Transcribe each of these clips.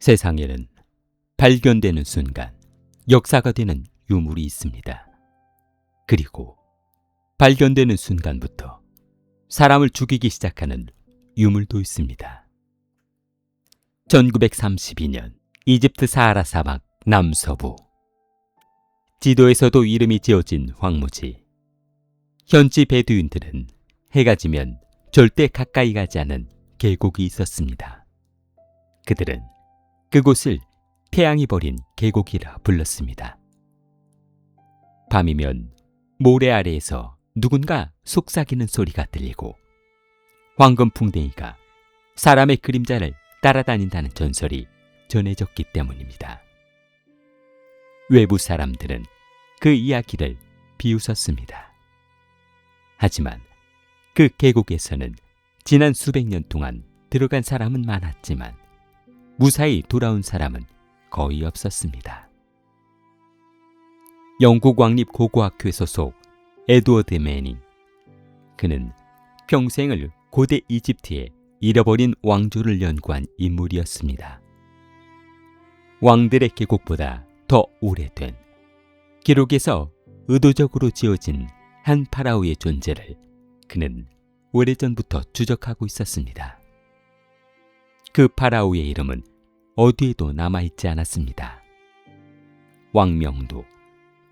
세상에는 발견되는 순간 역사가 되는 유물이 있습니다. 그리고 발견되는 순간부터 사람을 죽이기 시작하는 유물도 있습니다. 1932년 이집트 사하라 사막 남서부, 지도에서도 이름이 지어진 황무지. 현지 베두인들은 해가 지면 절대 가까이 가지 않은 계곡이 있었습니다. 그들은 그곳을 태양이 버린 계곡이라 불렀습니다. 밤이면 모래 아래에서 누군가 속삭이는 소리가 들리고 황금풍뎅이가 사람의 그림자를 따라다닌다는 전설이 전해졌기 때문입니다. 외부 사람들은 그 이야기를 비웃었습니다. 하지만 그 계곡에서는 지난 수백 년 동안 들어간 사람은 많았지만 무사히 돌아온 사람은 거의 없었습니다. 영국 왕립 고고학교 소속 에드워드 매닝. 그는 평생을 고대 이집트의 잃어버린 왕조를 연구한 인물이었습니다. 왕들의 계곡보다 더 오래된, 기록에서 의도적으로 지어진 한 파라오의 존재를 그는 오래전부터 추적하고 있었습니다. 그 파라오의 이름은 어디에도 남아있지 않았습니다. 왕명도,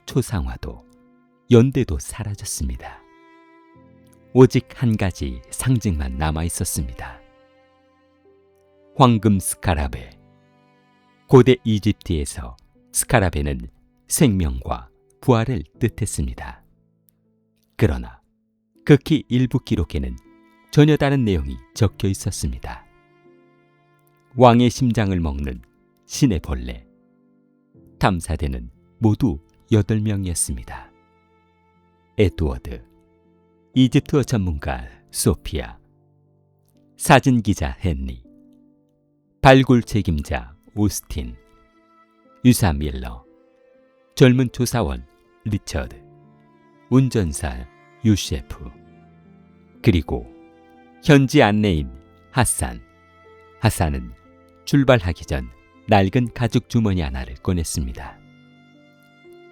초상화도, 연대도 사라졌습니다. 오직 한 가지 상징만 남아있었습니다. 황금 스카라베. 고대 이집트에서 스카라베는 생명과 부활을 뜻했습니다. 그러나 극히 일부 기록에는 전혀 다른 내용이 적혀 있었습니다. 왕의 심장을 먹는 신의 벌레. 탐사대는 모두 8명이었습니다. 에드워드, 이집트어 전문가 소피아, 사진기자 헨리, 발굴 책임자 오스틴, 유사 밀러, 젊은 조사원 리처드, 운전사 유셰프, 그리고 현지 안내인 하산. 하산은 출발하기 전 낡은 가죽 주머니 하나를 꺼냈습니다.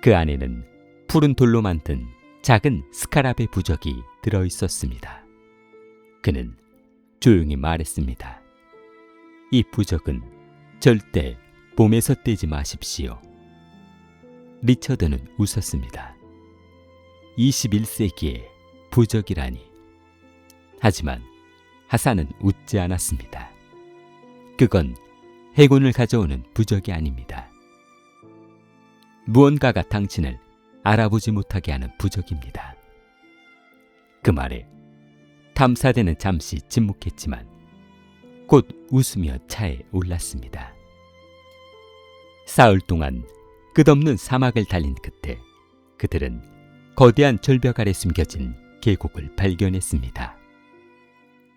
그 안에는 푸른 돌로 만든 작은 스카라베 부적이 들어있었습니다. 그는 조용히 말했습니다. 이 부적은 절대 봄에서 떼지 마십시오. 리처드는 웃었습니다. 21세기의 부적이라니. 하지만 하산은 웃지 않았습니다. 그건 해군을 가져오는 부적이 아닙니다. 무언가가 당신을 알아보지 못하게 하는 부적입니다. 그 말에 탐사대는 잠시 침묵했지만 곧 웃으며 차에 올랐습니다. 사흘 동안 끝없는 사막을 달린 끝에 그들은 거대한 절벽 아래 숨겨진 계곡을 발견했습니다.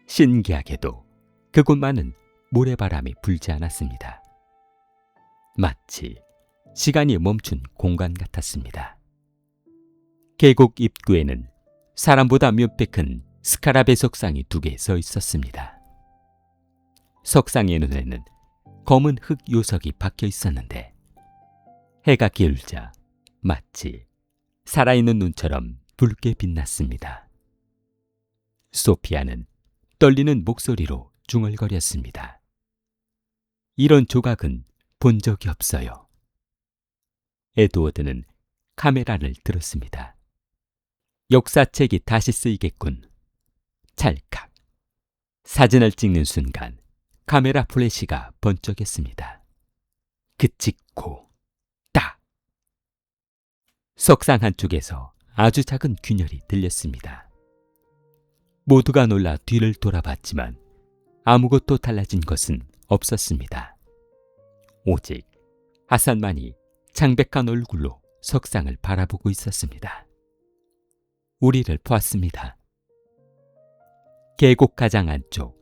신기하게도 그곳만은 모래바람이 불지 않았습니다. 마치 시간이 멈춘 공간 같았습니다. 계곡 입구에는 사람보다 몇 배 큰 스카라베 석상이 2개 서 있었습니다. 석상의 눈에는 검은 흙 요석이 박혀 있었는데 해가 기울자 마치 살아있는 눈처럼 붉게 빛났습니다. 소피아는 떨리는 목소리로 중얼거렸습니다. 이런 조각은 본 적이 없어요. 에드워드는 카메라를 들었습니다. 역사책이 다시 쓰이겠군. 찰칵. 사진을 찍는 순간 카메라 플래시가 번쩍했습니다. 그 찍고 딱! 석상 한쪽에서 아주 작은 균열이 들렸습니다. 모두가 놀라 뒤를 돌아봤지만 아무것도 달라진 것은 없었습니다. 오직 하산만이 창백한 얼굴로 석상을 바라보고 있었습니다. 우리를 보았습니다. 계곡 가장 안쪽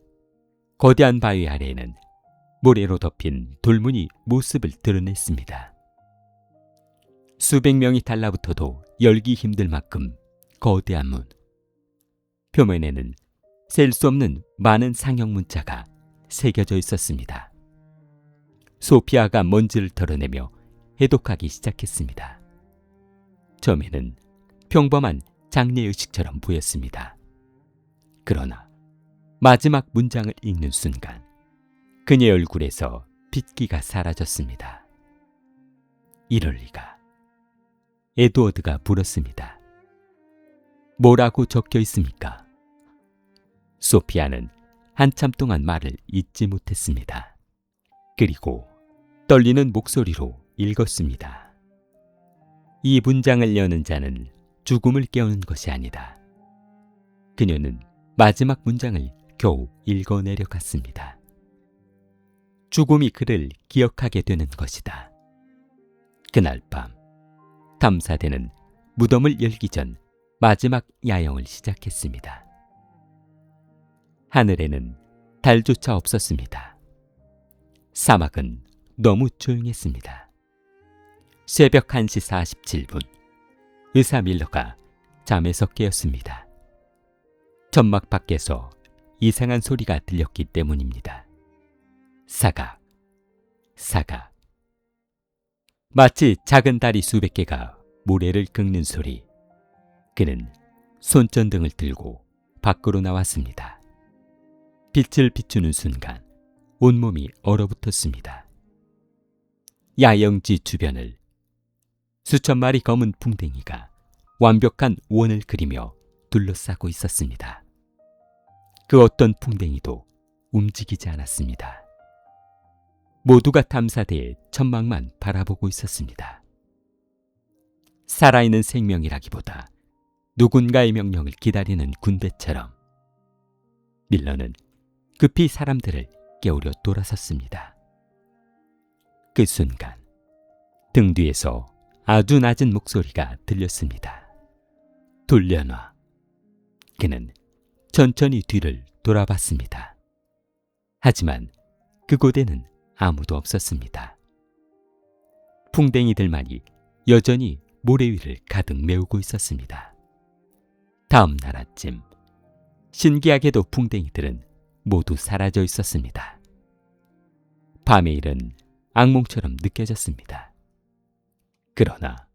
거대한 바위 아래에는 모래로 덮인 돌문이 모습을 드러냈습니다. 수백 명이 달라붙어도 열기 힘들 만큼 거대한 문. 표면에는 셀 수 없는 많은 상형 문자가 새겨져 있었습니다. 소피아가 먼지를 털어내며 해독하기 시작했습니다. 처음에는 평범한 장례의식처럼 보였습니다. 그러나 마지막 문장을 읽는 순간 그녀의 얼굴에서 핏기가 사라졌습니다. 이럴 리가. 에드워드가 물었습니다. 뭐라고 적혀 있습니까? 소피아는 한참 동안 말을 잇지 못했습니다. 그리고 떨리는 목소리로 읽었습니다. 이 문장을 여는 자는 죽음을 깨우는 것이 아니다. 그녀는 마지막 문장을 겨우 읽어내려 갔습니다. 죽음이 그를 기억하게 되는 것이다. 그날 밤 탐사대는 무덤을 열기 전 마지막 야영을 시작했습니다. 하늘에는 달조차 없었습니다. 사막은 너무 조용했습니다. 새벽 1시 47분 의사 밀러가 잠에서 깨었습니다. 천막 밖에서 이상한 소리가 들렸기 때문입니다. 사각, 사각. 마치 작은 다리 수백 개가 모래를 긁는 소리. 그는 손전등을 들고 밖으로 나왔습니다. 빛을 비추는 순간 온몸이 얼어붙었습니다. 야영지 주변을 수천 마리 검은 풍뎅이가 완벽한 원을 그리며 둘러싸고 있었습니다. 그 어떤 풍뎅이도 움직이지 않았습니다. 모두가 탐사대의 천막만 바라보고 있었습니다. 살아있는 생명이라기보다 누군가의 명령을 기다리는 군대처럼 밀러는 급히 사람들을 깨우려 돌아섰습니다. 그 순간 등 뒤에서 아주 낮은 목소리가 들렸습니다. 돌려놔. 그는 천천히 뒤를 돌아봤습니다. 하지만 그곳에는 아무도 없었습니다. 풍뎅이들만이 여전히 모래 위를 가득 메우고 있었습니다. 다음 날 아침 신기하게도 풍뎅이들은 모두 사라져 있었습니다. 밤의 일은 악몽처럼 느껴졌습니다. 그러나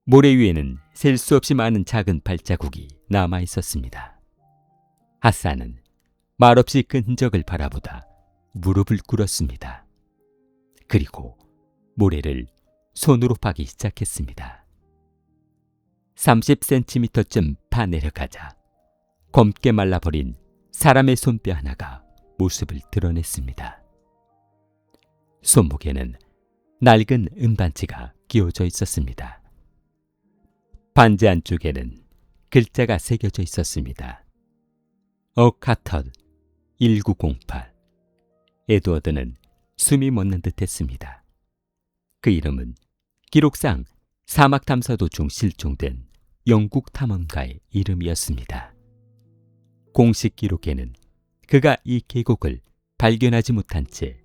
모래 위에는 셀 수 없이 많은 작은 발자국이 남아 있었습니다. 하사는 말없이 그 흔적을 바라보다 무릎을 꿇었습니다. 그리고 모래를 손으로 파기 시작했습니다. 30cm쯤 파 내려가자 검게 말라버린 사람의 손뼈 하나가 모습을 드러냈습니다. 손목에는 낡은 은반지가 끼워져 있었습니다. 반지 안쪽에는 글자가 새겨져 있었습니다. 어카텟 1908. 에드워드는 숨이 멎는 듯했습니다. 그 이름은 기록상 사막탐사 도중 실종된 영국 탐험가의 이름이었습니다. 공식 기록에는 그가 이 계곡을 발견하지 못한 채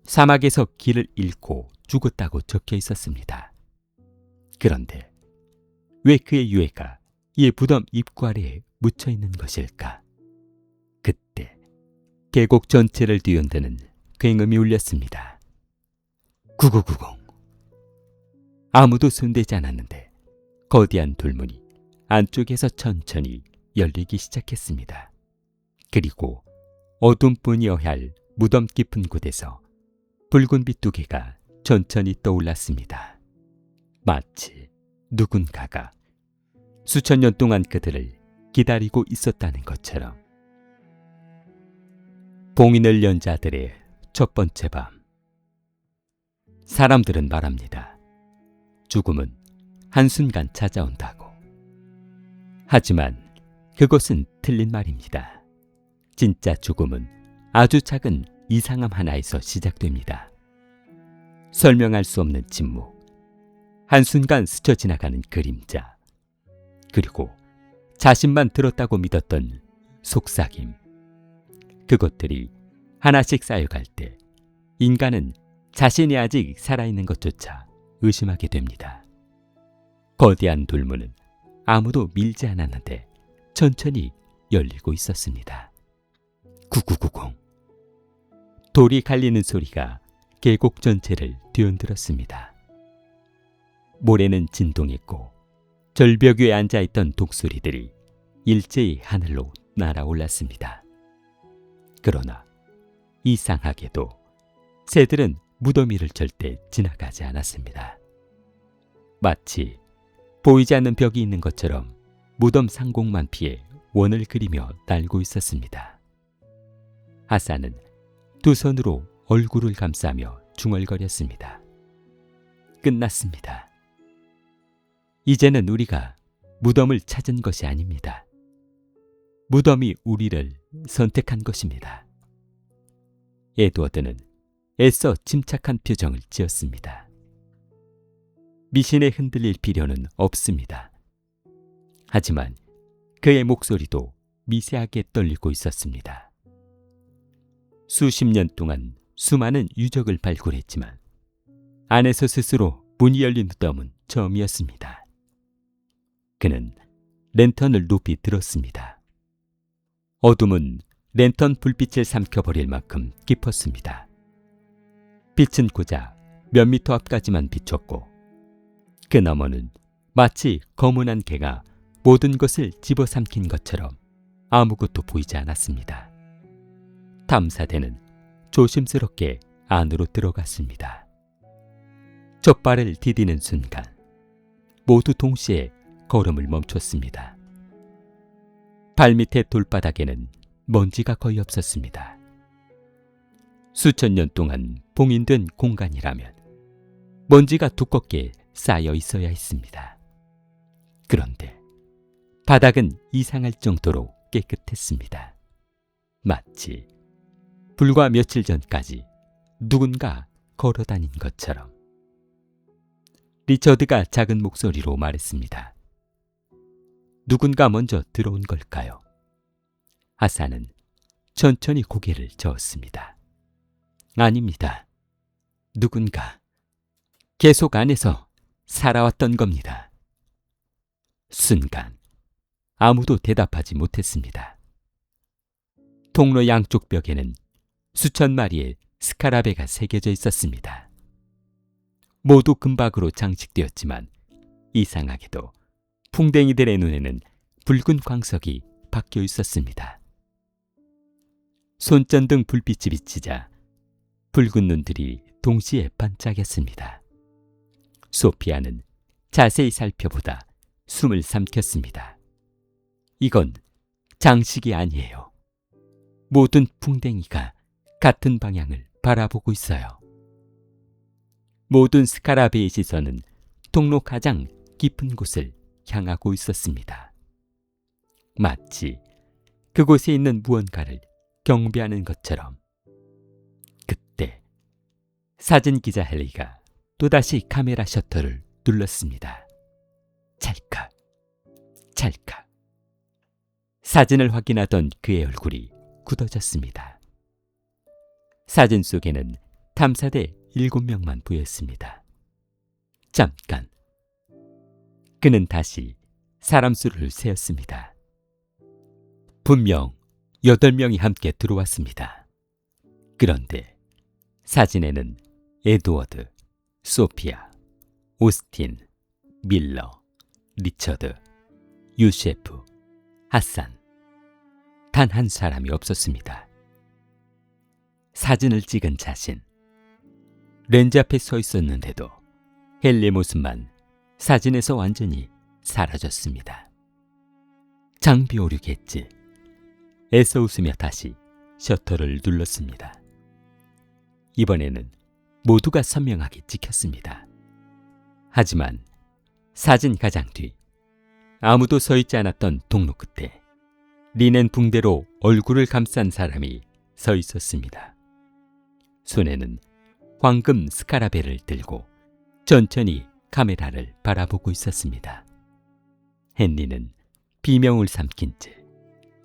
사막에서 길을 잃고 죽었다고 적혀 있었습니다. 그런데 왜 그의 유해가 이 무덤 입구 아래에 묻혀 있는 것일까? 그때 계곡 전체를 뒤흔드는 굉음이 울렸습니다. 9990. 아무도 손대지 않았는데 거대한 돌문이 안쪽에서 천천히 열리기 시작했습니다. 그리고 어둠뿐이어야 할 무덤 깊은 곳에서 붉은 빛 두 개가 천천히 떠올랐습니다. 마치 누군가가 수천 년 동안 그들을 기다리고 있었다는 것처럼. 봉인을 연 자들의 첫 번째 밤. 사람들은 말합니다. 죽음은 한순간 찾아온다고. 하지만 그것은 틀린 말입니다. 진짜 죽음은 아주 작은 이상함 하나에서 시작됩니다. 설명할 수 없는 침묵, 한순간 스쳐 지나가는 그림자, 그리고 자신만 들었다고 믿었던 속삭임. 그것들이 하나씩 쌓여갈 때 인간은 자신이 아직 살아있는 것조차 의심하게 됩니다. 거대한 돌문은 아무도 밀지 않았는데 천천히 열리고 있었습니다. 9990. 돌이 갈리는 소리가 계곡 전체를 뒤흔들었습니다. 모래는 진동했고 절벽 위에 앉아있던 독수리들이 일제히 하늘로 날아올랐습니다. 그러나 이상하게도 새들은 무덤 위를 절대 지나가지 않았습니다. 마치 보이지 않는 벽이 있는 것처럼 무덤 상공만 피해 원을 그리며 날고 있었습니다. 하산은 두 손으로 얼굴을 감싸며 중얼거렸습니다. 끝났습니다. 이제는 우리가 무덤을 찾은 것이 아닙니다. 무덤이 우리를 선택한 것입니다. 에드워드는 애써 침착한 표정을 지었습니다. 미신에 흔들릴 필요는 없습니다. 하지만 그의 목소리도 미세하게 떨리고 있었습니다. 수십 년 동안 수많은 유적을 발굴했지만 안에서 스스로 문이 열린 무덤은 처음이었습니다. 그는 랜턴을 높이 들었습니다. 어둠은 랜턴 불빛을 삼켜버릴 만큼 깊었습니다. 빛은 고작 몇 미터 앞까지만 비췄고 그 너머는 마치 검은 안개가 모든 것을 집어삼킨 것처럼 아무것도 보이지 않았습니다. 탐사대는 조심스럽게 안으로 들어갔습니다. 첫 발을 디디는 순간 모두 동시에 걸음을 멈췄습니다. 발밑의 돌바닥에는 먼지가 거의 없었습니다. 수천 년 동안 봉인된 공간이라면 먼지가 두껍게 쌓여 있어야 했습니다. 그런데 바닥은 이상할 정도로 깨끗했습니다. 마치 불과 며칠 전까지 누군가 걸어다닌 것처럼. 리처드가 작은 목소리로 말했습니다. 누군가 먼저 들어온 걸까요? 하산은 천천히 고개를 저었습니다. 아닙니다. 누군가 계속 안에서 살아왔던 겁니다. 순간 아무도 대답하지 못했습니다. 통로 양쪽 벽에는 수천 마리의 스카라베가 새겨져 있었습니다. 모두 금박으로 장식되었지만 이상하게도 풍뎅이들의 눈에는 붉은 광석이 박혀 있었습니다. 손전등 불빛이 비치자 붉은 눈들이 동시에 반짝였습니다. 소피아는 자세히 살펴보다 숨을 삼켰습니다. 이건 장식이 아니에요. 모든 풍뎅이가 같은 방향을 바라보고 있어요. 모든 스카라베의 시선은 통로 가장 깊은 곳을 향하고 있었습니다. 마치 그곳에 있는 무언가를 경배하는 것처럼. 그때 사진기자 헨리가 또다시 카메라 셔터를 눌렀습니다. 찰칵, 찰칵. 사진을 확인하던 그의 얼굴이 굳어졌습니다. 사진 속에는 탐사대 7명만 보였습니다. 잠깐. 그는 다시 사람 수를 세었습니다. 분명 8명이 함께 들어왔습니다. 그런데 사진에는 에드워드, 소피아, 오스틴, 밀러, 리처드, 유셰프, 하산. 단 한 사람이 없었습니다. 사진을 찍은 자신. 렌즈 앞에 서 있었는데도 헨리의 모습만 사진에서 완전히 사라졌습니다. 장비 오류겠지. 애써 웃으며 다시 셔터를 눌렀습니다. 이번에는 모두가 선명하게 찍혔습니다. 하지만 사진 가장 뒤 아무도 서 있지 않았던 통로 끝에 리넨 붕대로 얼굴을 감싼 사람이 서 있었습니다. 손에는 황금 스카라베를 들고 천천히 카메라를 바라보고 있었습니다. 헨리는 비명을 삼킨 채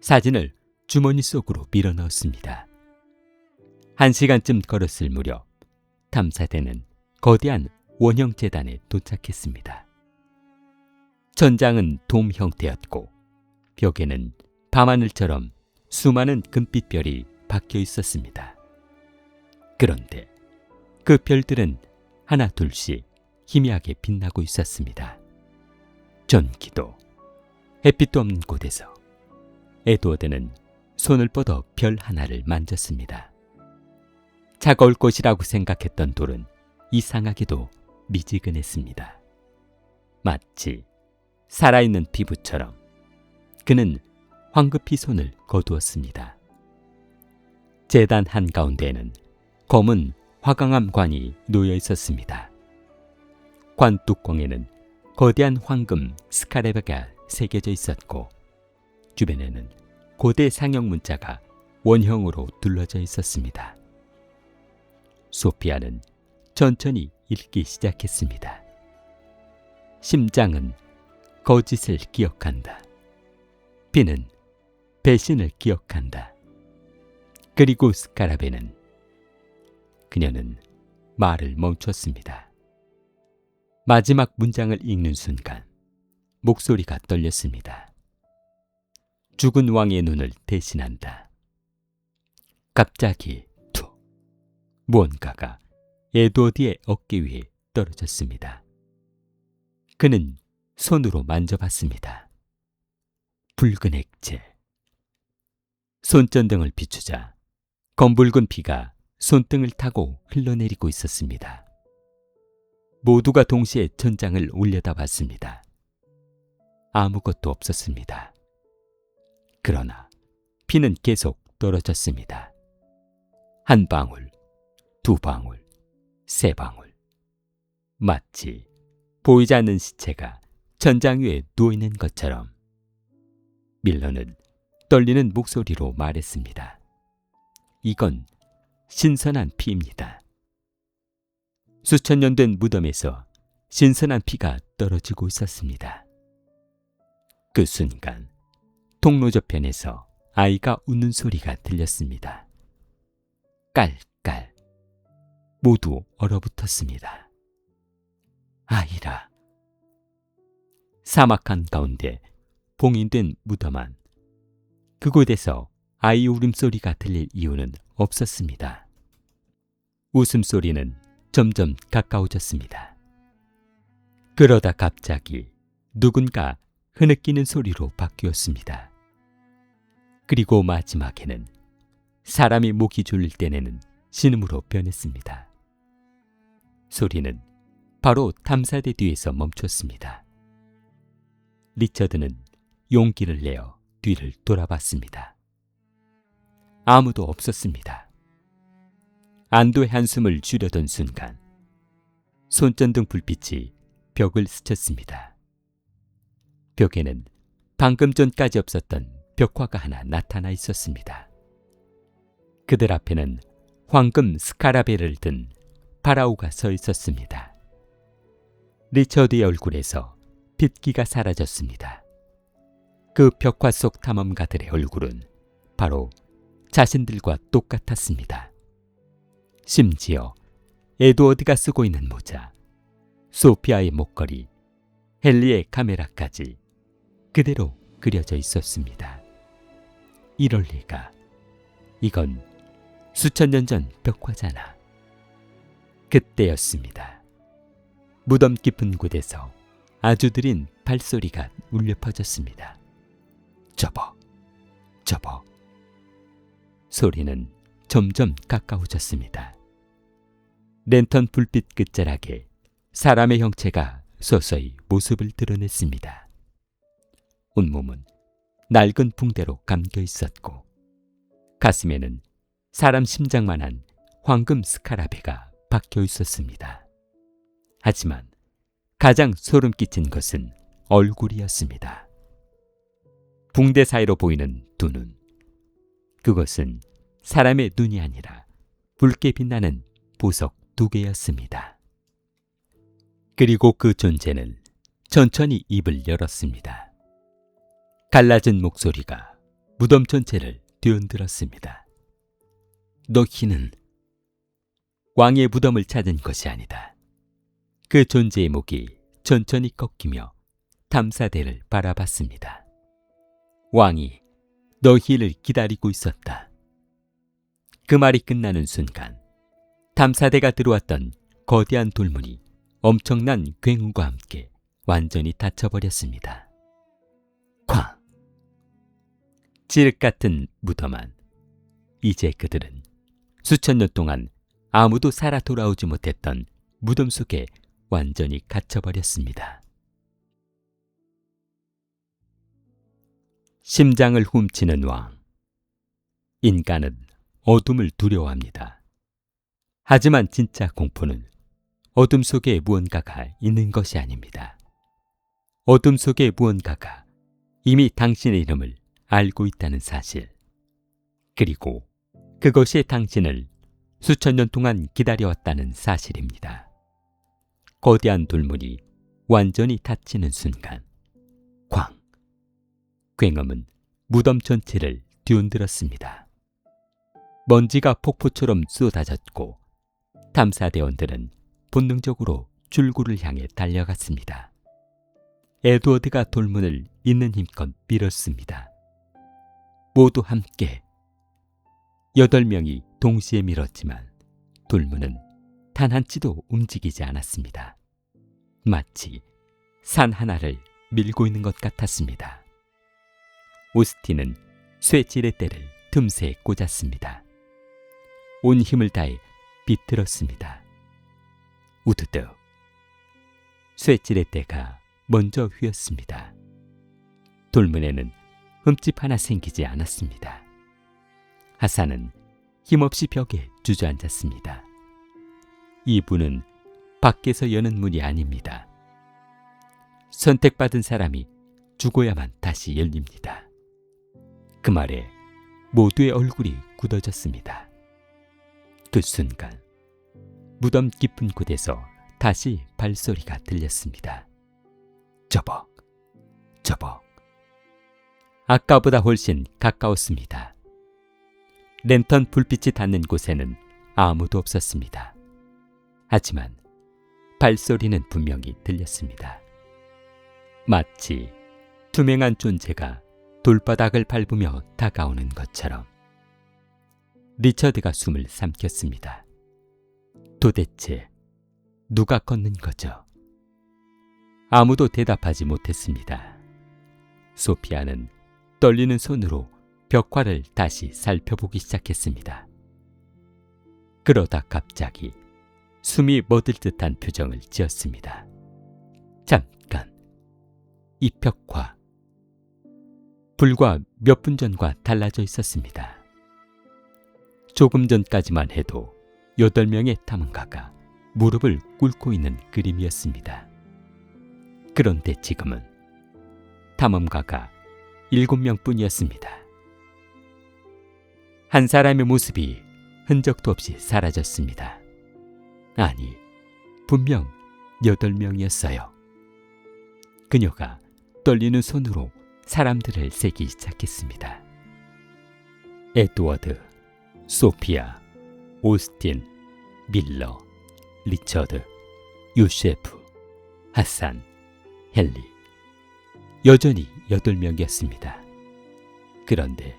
사진을 주머니 속으로 밀어넣었습니다. 1시간쯤 걸었을 무렵 탐사대는 거대한 원형 재단에 도착했습니다. 천장은 돔 형태였고 벽에는 밤하늘처럼 수많은 금빛 별이 박혀 있었습니다. 그런데 그 별들은 하나 둘씩 희미하게 빛나고 있었습니다. 전기도, 햇빛도 없는 곳에서 에드워드는 손을 뻗어 별 하나를 만졌습니다. 차가울 것이라고 생각했던 돌은 이상하게도 미지근했습니다. 마치 살아있는 피부처럼 그는 황급히 손을 거두었습니다. 제단 한가운데에는 검은 화강암 관이 놓여 있었습니다. 관 뚜껑에는 거대한 황금 스카레베가 새겨져 있었고 주변에는 고대 상형 문자가 원형으로 둘러져 있었습니다. 소피아는 천천히 읽기 시작했습니다. 심장은 거짓을 기억한다. 피는 배신을 기억한다. 그리고 스카라베는 그녀는 말을 멈췄습니다. 마지막 문장을 읽는 순간 목소리가 떨렸습니다. 죽은 왕의 눈을 대신한다. 갑자기 툭 무언가가 에드워드의 어깨 위에 떨어졌습니다. 그는 손으로 만져봤습니다. 붉은 액체. 손전등을 비추자 검붉은 피가 손등을 타고 흘러내리고 있었습니다. 모두가 동시에 천장을 올려다봤습니다. 아무것도 없었습니다. 그러나 피는 계속 떨어졌습니다. 한 방울, 두 방울, 세 방울. 마치 보이지 않는 시체가 천장 위에 누워있는 것처럼. 밀러는 떨리는 목소리로 말했습니다. 이건 신선한 피입니다. 수천 년 된 무덤에서 신선한 피가 떨어지고 있었습니다. 그 순간 통로 저편에서 아이가 웃는 소리가 들렸습니다. 깔깔. 모두 얼어붙었습니다. 아이라. 사막 한가운데 봉인된 무덤 안. 그곳에서 아이 울음소리가 들릴 이유는 없었습니다. 웃음소리는 점점 가까워졌습니다. 그러다 갑자기 누군가 흐느끼는 소리로 바뀌었습니다. 그리고 마지막에는 사람이 목이 졸릴 때 내는 신음으로 변했습니다. 소리는 바로 탐사대 뒤에서 멈췄습니다. 리처드는 용기를 내어 뒤를 돌아봤습니다. 아무도 없었습니다. 안도의 한숨을 쉬려던 순간 손전등 불빛이 벽을 스쳤습니다. 벽에는 방금 전까지 없었던 벽화가 하나 나타나 있었습니다. 그들 앞에는 황금 스카라베를 든 파라오가 서 있었습니다. 리처드의 얼굴에서 빛기가 사라졌습니다. 그 벽화 속 탐험가들의 얼굴은 바로 자신들과 똑같았습니다. 심지어 에드워드가 쓰고 있는 모자, 소피아의 목걸이, 헨리의 카메라까지 그대로 그려져 있었습니다. 이럴 리가. 이건 수천 년 전 벽화잖아. 그때였습니다. 무덤 깊은 곳에서 아주 느린 발소리가 울려 퍼졌습니다. 접어, 접어. 소리는 점점 가까워졌습니다. 랜턴 불빛 끝자락에 사람의 형체가 서서히 모습을 드러냈습니다. 온몸은 낡은 붕대로 감겨 있었고 가슴에는 사람 심장만한 황금 스카라베가 박혀 있었습니다. 하지만 가장 소름 끼친 것은 얼굴이었습니다. 붕대 사이로 보이는 두 눈. 그것은 사람의 눈이 아니라 붉게 빛나는 보석 두 개였습니다. 그리고 그 존재는 천천히 입을 열었습니다. 갈라진 목소리가 무덤 전체를 뒤흔들었습니다. 너희는 왕의 무덤을 찾은 것이 아니다. 그 존재의 목이 천천히 꺾이며 탐사대를 바라봤습니다. 왕이 너희를 기다리고 있었다. 그 말이 끝나는 순간 탐사대가 들어왔던 거대한 돌문이 엄청난 굉음과 함께 완전히 닫혀버렸습니다. 쾅! 찌륵 같은 무덤안. 이제 그들은 수천 년 동안 아무도 살아 돌아오지 못했던 무덤 속에 완전히 갇혀버렸습니다. 심장을 훔치는 왕. 인간은 어둠을 두려워합니다. 하지만 진짜 공포는 어둠 속에 무언가가 있는 것이 아닙니다. 어둠 속에 무언가가 이미 당신의 이름을 알고 있다는 사실, 그리고 그것이 당신을 수천 년 동안 기다려왔다는 사실입니다. 거대한 돌문이 완전히 닫히는 순간, 쾅! 굉음은 무덤 전체를 뒤흔들었습니다. 먼지가 폭포처럼 쏟아졌고 탐사대원들은 본능적으로 출구를 향해 달려갔습니다. 에드워드가 돌문을 있는 힘껏 밀었습니다. 모두 함께 8명이 동시에 밀었지만 돌문은 단 한 치도 움직이지 않았습니다. 마치 산 하나를 밀고 있는 것 같았습니다. 오스틴은 쇠지렛대를 틈새에 꽂았습니다. 온 힘을 다해 비틀었습니다. 우드득. 쇠지렛대가 먼저 휘었습니다. 돌문에는 흠집 하나 생기지 않았습니다. 하산은 힘없이 벽에 주저앉았습니다. 이 문은 밖에서 여는 문이 아닙니다. 선택받은 사람이 죽어야만 다시 열립니다. 그 말에 모두의 얼굴이 굳어졌습니다. 그 순간 무덤 깊은 곳에서 다시 발소리가 들렸습니다. 저벅, 저벅. 아까보다 훨씬 가까웠습니다. 랜턴 불빛이 닿는 곳에는 아무도 없었습니다. 하지만 발소리는 분명히 들렸습니다. 마치 투명한 존재가 돌바닥을 밟으며 다가오는 것처럼. 리처드가 숨을 삼켰습니다. 도대체 누가 걷는 거죠? 아무도 대답하지 못했습니다. 소피아는 떨리는 손으로 벽화를 다시 살펴보기 시작했습니다. 그러다 갑자기 숨이 멎을 듯한 표정을 지었습니다. 잠깐, 이 벽화 불과 몇 분 전과 달라져 있었습니다. 조금 전까지만 해도 8명의 탐험가가 무릎을 꿇고 있는 그림이었습니다. 그런데 지금은 탐험가가 7명뿐이었습니다. 한 사람의 모습이 흔적도 없이 사라졌습니다. 아니, 분명 8명이었어요. 그녀가 떨리는 손으로 사람들을 세기 시작했습니다. 에드워드, 소피아, 오스틴, 밀러, 리처드, 요세프, 하산, 헨리. 여전히 8명이었습니다. 그런데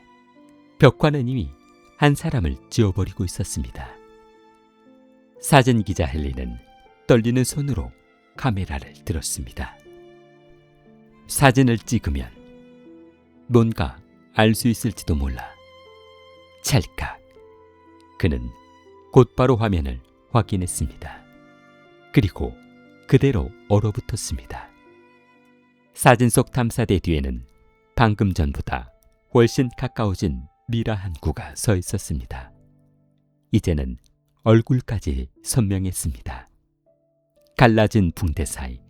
벽화는 이미 한 사람을 지워버리고 있었습니다. 사진기자 헨리는 떨리는 손으로 카메라를 들었습니다. 사진을 찍으면 뭔가 알 수 있을지도 몰라. 찰칵. 그는 곧바로 화면을 확인했습니다. 그리고 그대로 얼어붙었습니다. 사진 속 탐사대 뒤에는 방금 전보다 훨씬 가까워진 미라 한 구가 서 있었습니다. 이제는 얼굴까지 선명했습니다. 갈라진 붕대 사이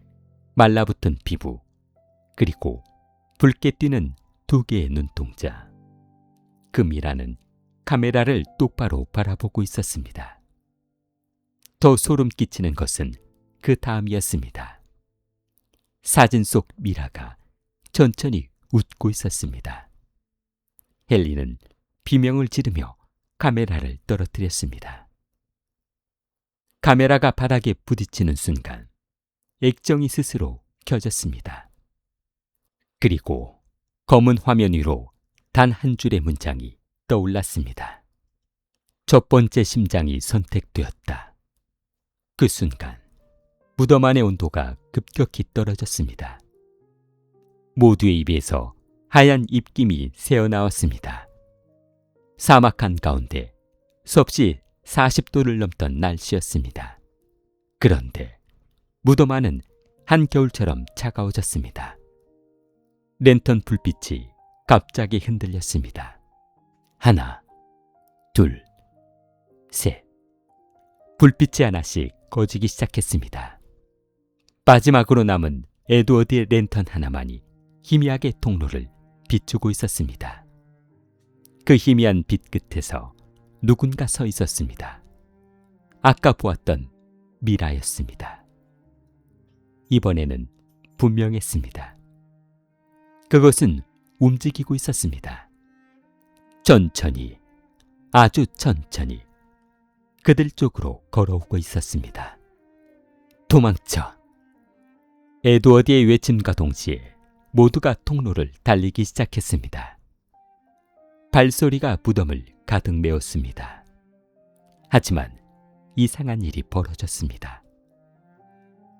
말라붙은 피부, 그리고 붉게 뛰는 2개의 눈동자. 그 미라는 카메라를 똑바로 바라보고 있었습니다. 더 소름 끼치는 것은 그 다음이었습니다. 사진 속 미라가 천천히 웃고 있었습니다. 헨리는 비명을 지르며 카메라를 떨어뜨렸습니다. 카메라가 바닥에 부딪히는 순간 액정이 스스로 켜졌습니다. 그리고 검은 화면 위로 단 한 줄의 문장이 떠올랐습니다. 첫 번째 심장이 선택되었다. 그 순간 무덤 안의 온도가 급격히 떨어졌습니다. 모두의 입에서 하얀 입김이 새어나왔습니다. 사막 한가운데 섭씨 40도를 넘던 날씨였습니다. 그런데 무덤 안은 한겨울처럼 차가워졌습니다. 랜턴 불빛이 갑자기 흔들렸습니다. 하나, 둘, 셋. 불빛이 하나씩 꺼지기 시작했습니다. 마지막으로 남은 에드워드의 랜턴 하나만이 희미하게 통로를 비추고 있었습니다. 그 희미한 빛 끝에서 누군가 서 있었습니다. 아까 보았던 미라였습니다. 이번에는 분명했습니다. 그것은 움직이고 있었습니다. 천천히, 아주 천천히 그들 쪽으로 걸어오고 있었습니다. 도망쳐! 에드워드의 외침과 동시에 모두가 통로를 달리기 시작했습니다. 발소리가 무덤을 가득 메웠습니다. 하지만 이상한 일이 벌어졌습니다.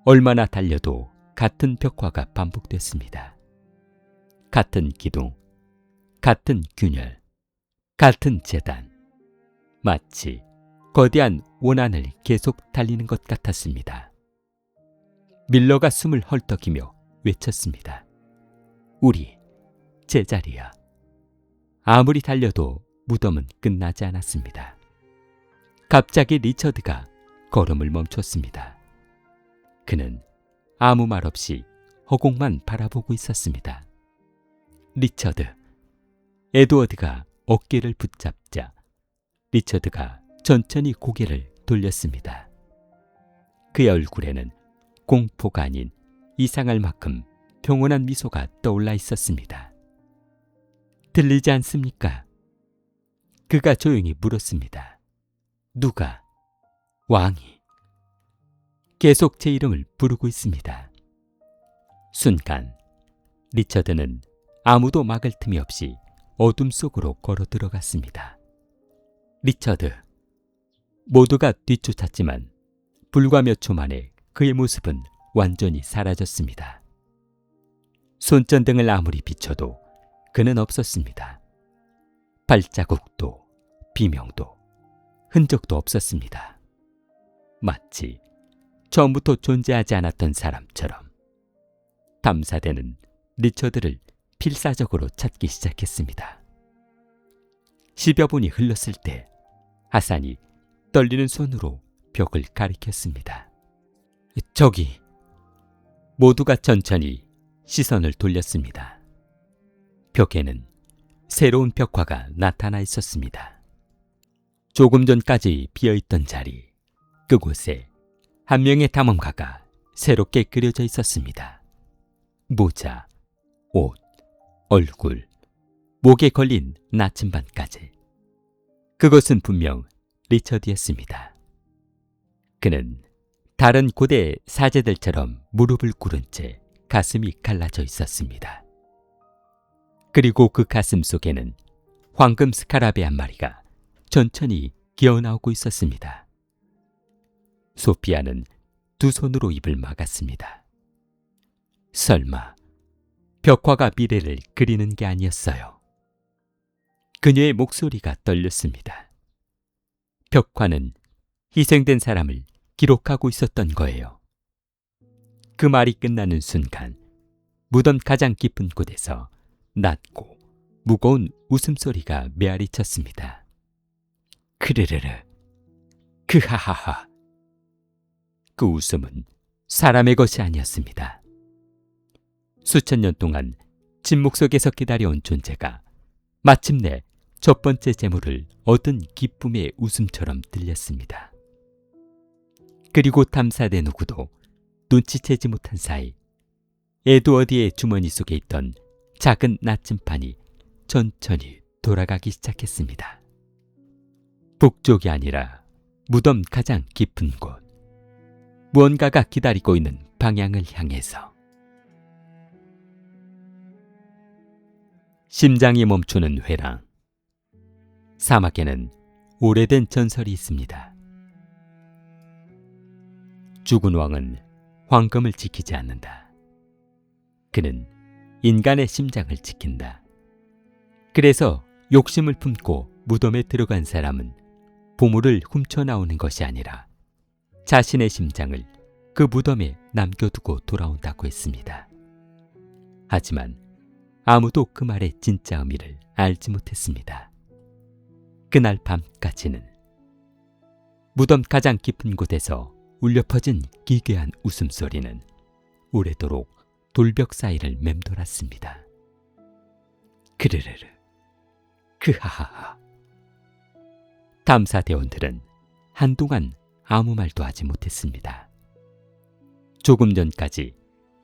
얼마나 달려도 같은 벽화가 반복됐습니다. 같은 기둥, 같은 균열, 같은 재단. 마치 거대한 원한을 계속 달리는 것 같았습니다. 밀러가 숨을 헐떡이며 외쳤습니다. 우리 제자리야. 아무리 달려도 무덤은 끝나지 않았습니다. 갑자기 리처드가 걸음을 멈췄습니다. 그는 아무 말 없이 허공만 바라보고 있었습니다. 리처드. 에드워드가 어깨를 붙잡자 리처드가 천천히 고개를 돌렸습니다. 그의 얼굴에는 공포가 아닌 이상할 만큼 평온한 미소가 떠올라 있었습니다. 들리지 않습니까? 그가 조용히 물었습니다. 누가? 왕이. 계속 제 이름을 부르고 있습니다. 순간 리처드는 아무도 막을 틈이 없이 어둠 속으로 걸어 들어갔습니다. 리처드. 모두가 뒤쫓았지만 불과 몇 초 만에 그의 모습은 완전히 사라졌습니다. 손전등을 아무리 비춰도 그는 없었습니다. 발자국도 비명도 흔적도 없었습니다. 마치 처음부터 존재하지 않았던 사람처럼. 탐사대는 리처드를 필사적으로 찾기 시작했습니다. 10여 분이 흘렀을 때 하산이 떨리는 손으로 벽을 가리켰습니다. 저기. 모두가 천천히 시선을 돌렸습니다. 벽에는 새로운 벽화가 나타나 있었습니다. 조금 전까지 비어있던 자리, 그곳에 한 명의 탐험가가 새롭게 그려져 있었습니다. 모자, 옷, 얼굴, 목에 걸린 나침반까지. 그것은 분명 리처드였습니다. 그는 다른 고대 사제들처럼 무릎을 꿇은 채 가슴이 갈라져 있었습니다. 그리고 그 가슴 속에는 황금 스카라베 한 마리가 천천히 기어나오고 있었습니다. 소피아는 두 손으로 입을 막았습니다. 설마 벽화가 미래를 그리는 게 아니었어요. 그녀의 목소리가 떨렸습니다. 벽화는 희생된 사람을 기록하고 있었던 거예요. 그 말이 끝나는 순간 무덤 가장 깊은 곳에서 낮고 무거운 웃음소리가 메아리쳤습니다. 크르르르, 크하하하. 그 웃음은 사람의 것이 아니었습니다. 수천 년 동안 침묵 속에서 기다려온 존재가 마침내 첫 번째 재물을 얻은 기쁨의 웃음처럼 들렸습니다. 그리고 탐사대 누구도 눈치채지 못한 사이 에드워드의 주머니 속에 있던 작은 나침판이 천천히 돌아가기 시작했습니다. 북쪽이 아니라 무덤 가장 깊은 곳, 무언가가 기다리고 있는 방향을 향해서. 심장이 멈추는 회랑. 사막에는 오래된 전설이 있습니다. 죽은 왕은 황금을 지키지 않는다. 그는 인간의 심장을 지킨다. 그래서 욕심을 품고 무덤에 들어간 사람은 보물을 훔쳐 나오는 것이 아니라 자신의 심장을 그 무덤에 남겨두고 돌아온다고 했습니다. 하지만 아무도 그 말의 진짜 의미를 알지 못했습니다. 그날 밤까지는 무덤 가장 깊은 곳에서 울려 퍼진 기괴한 웃음소리는 오래도록 돌벽 사이를 맴돌았습니다. 크르르르, 크하하하. 탐사대원들은 한동안 아무 말도 하지 못했습니다. 조금 전까지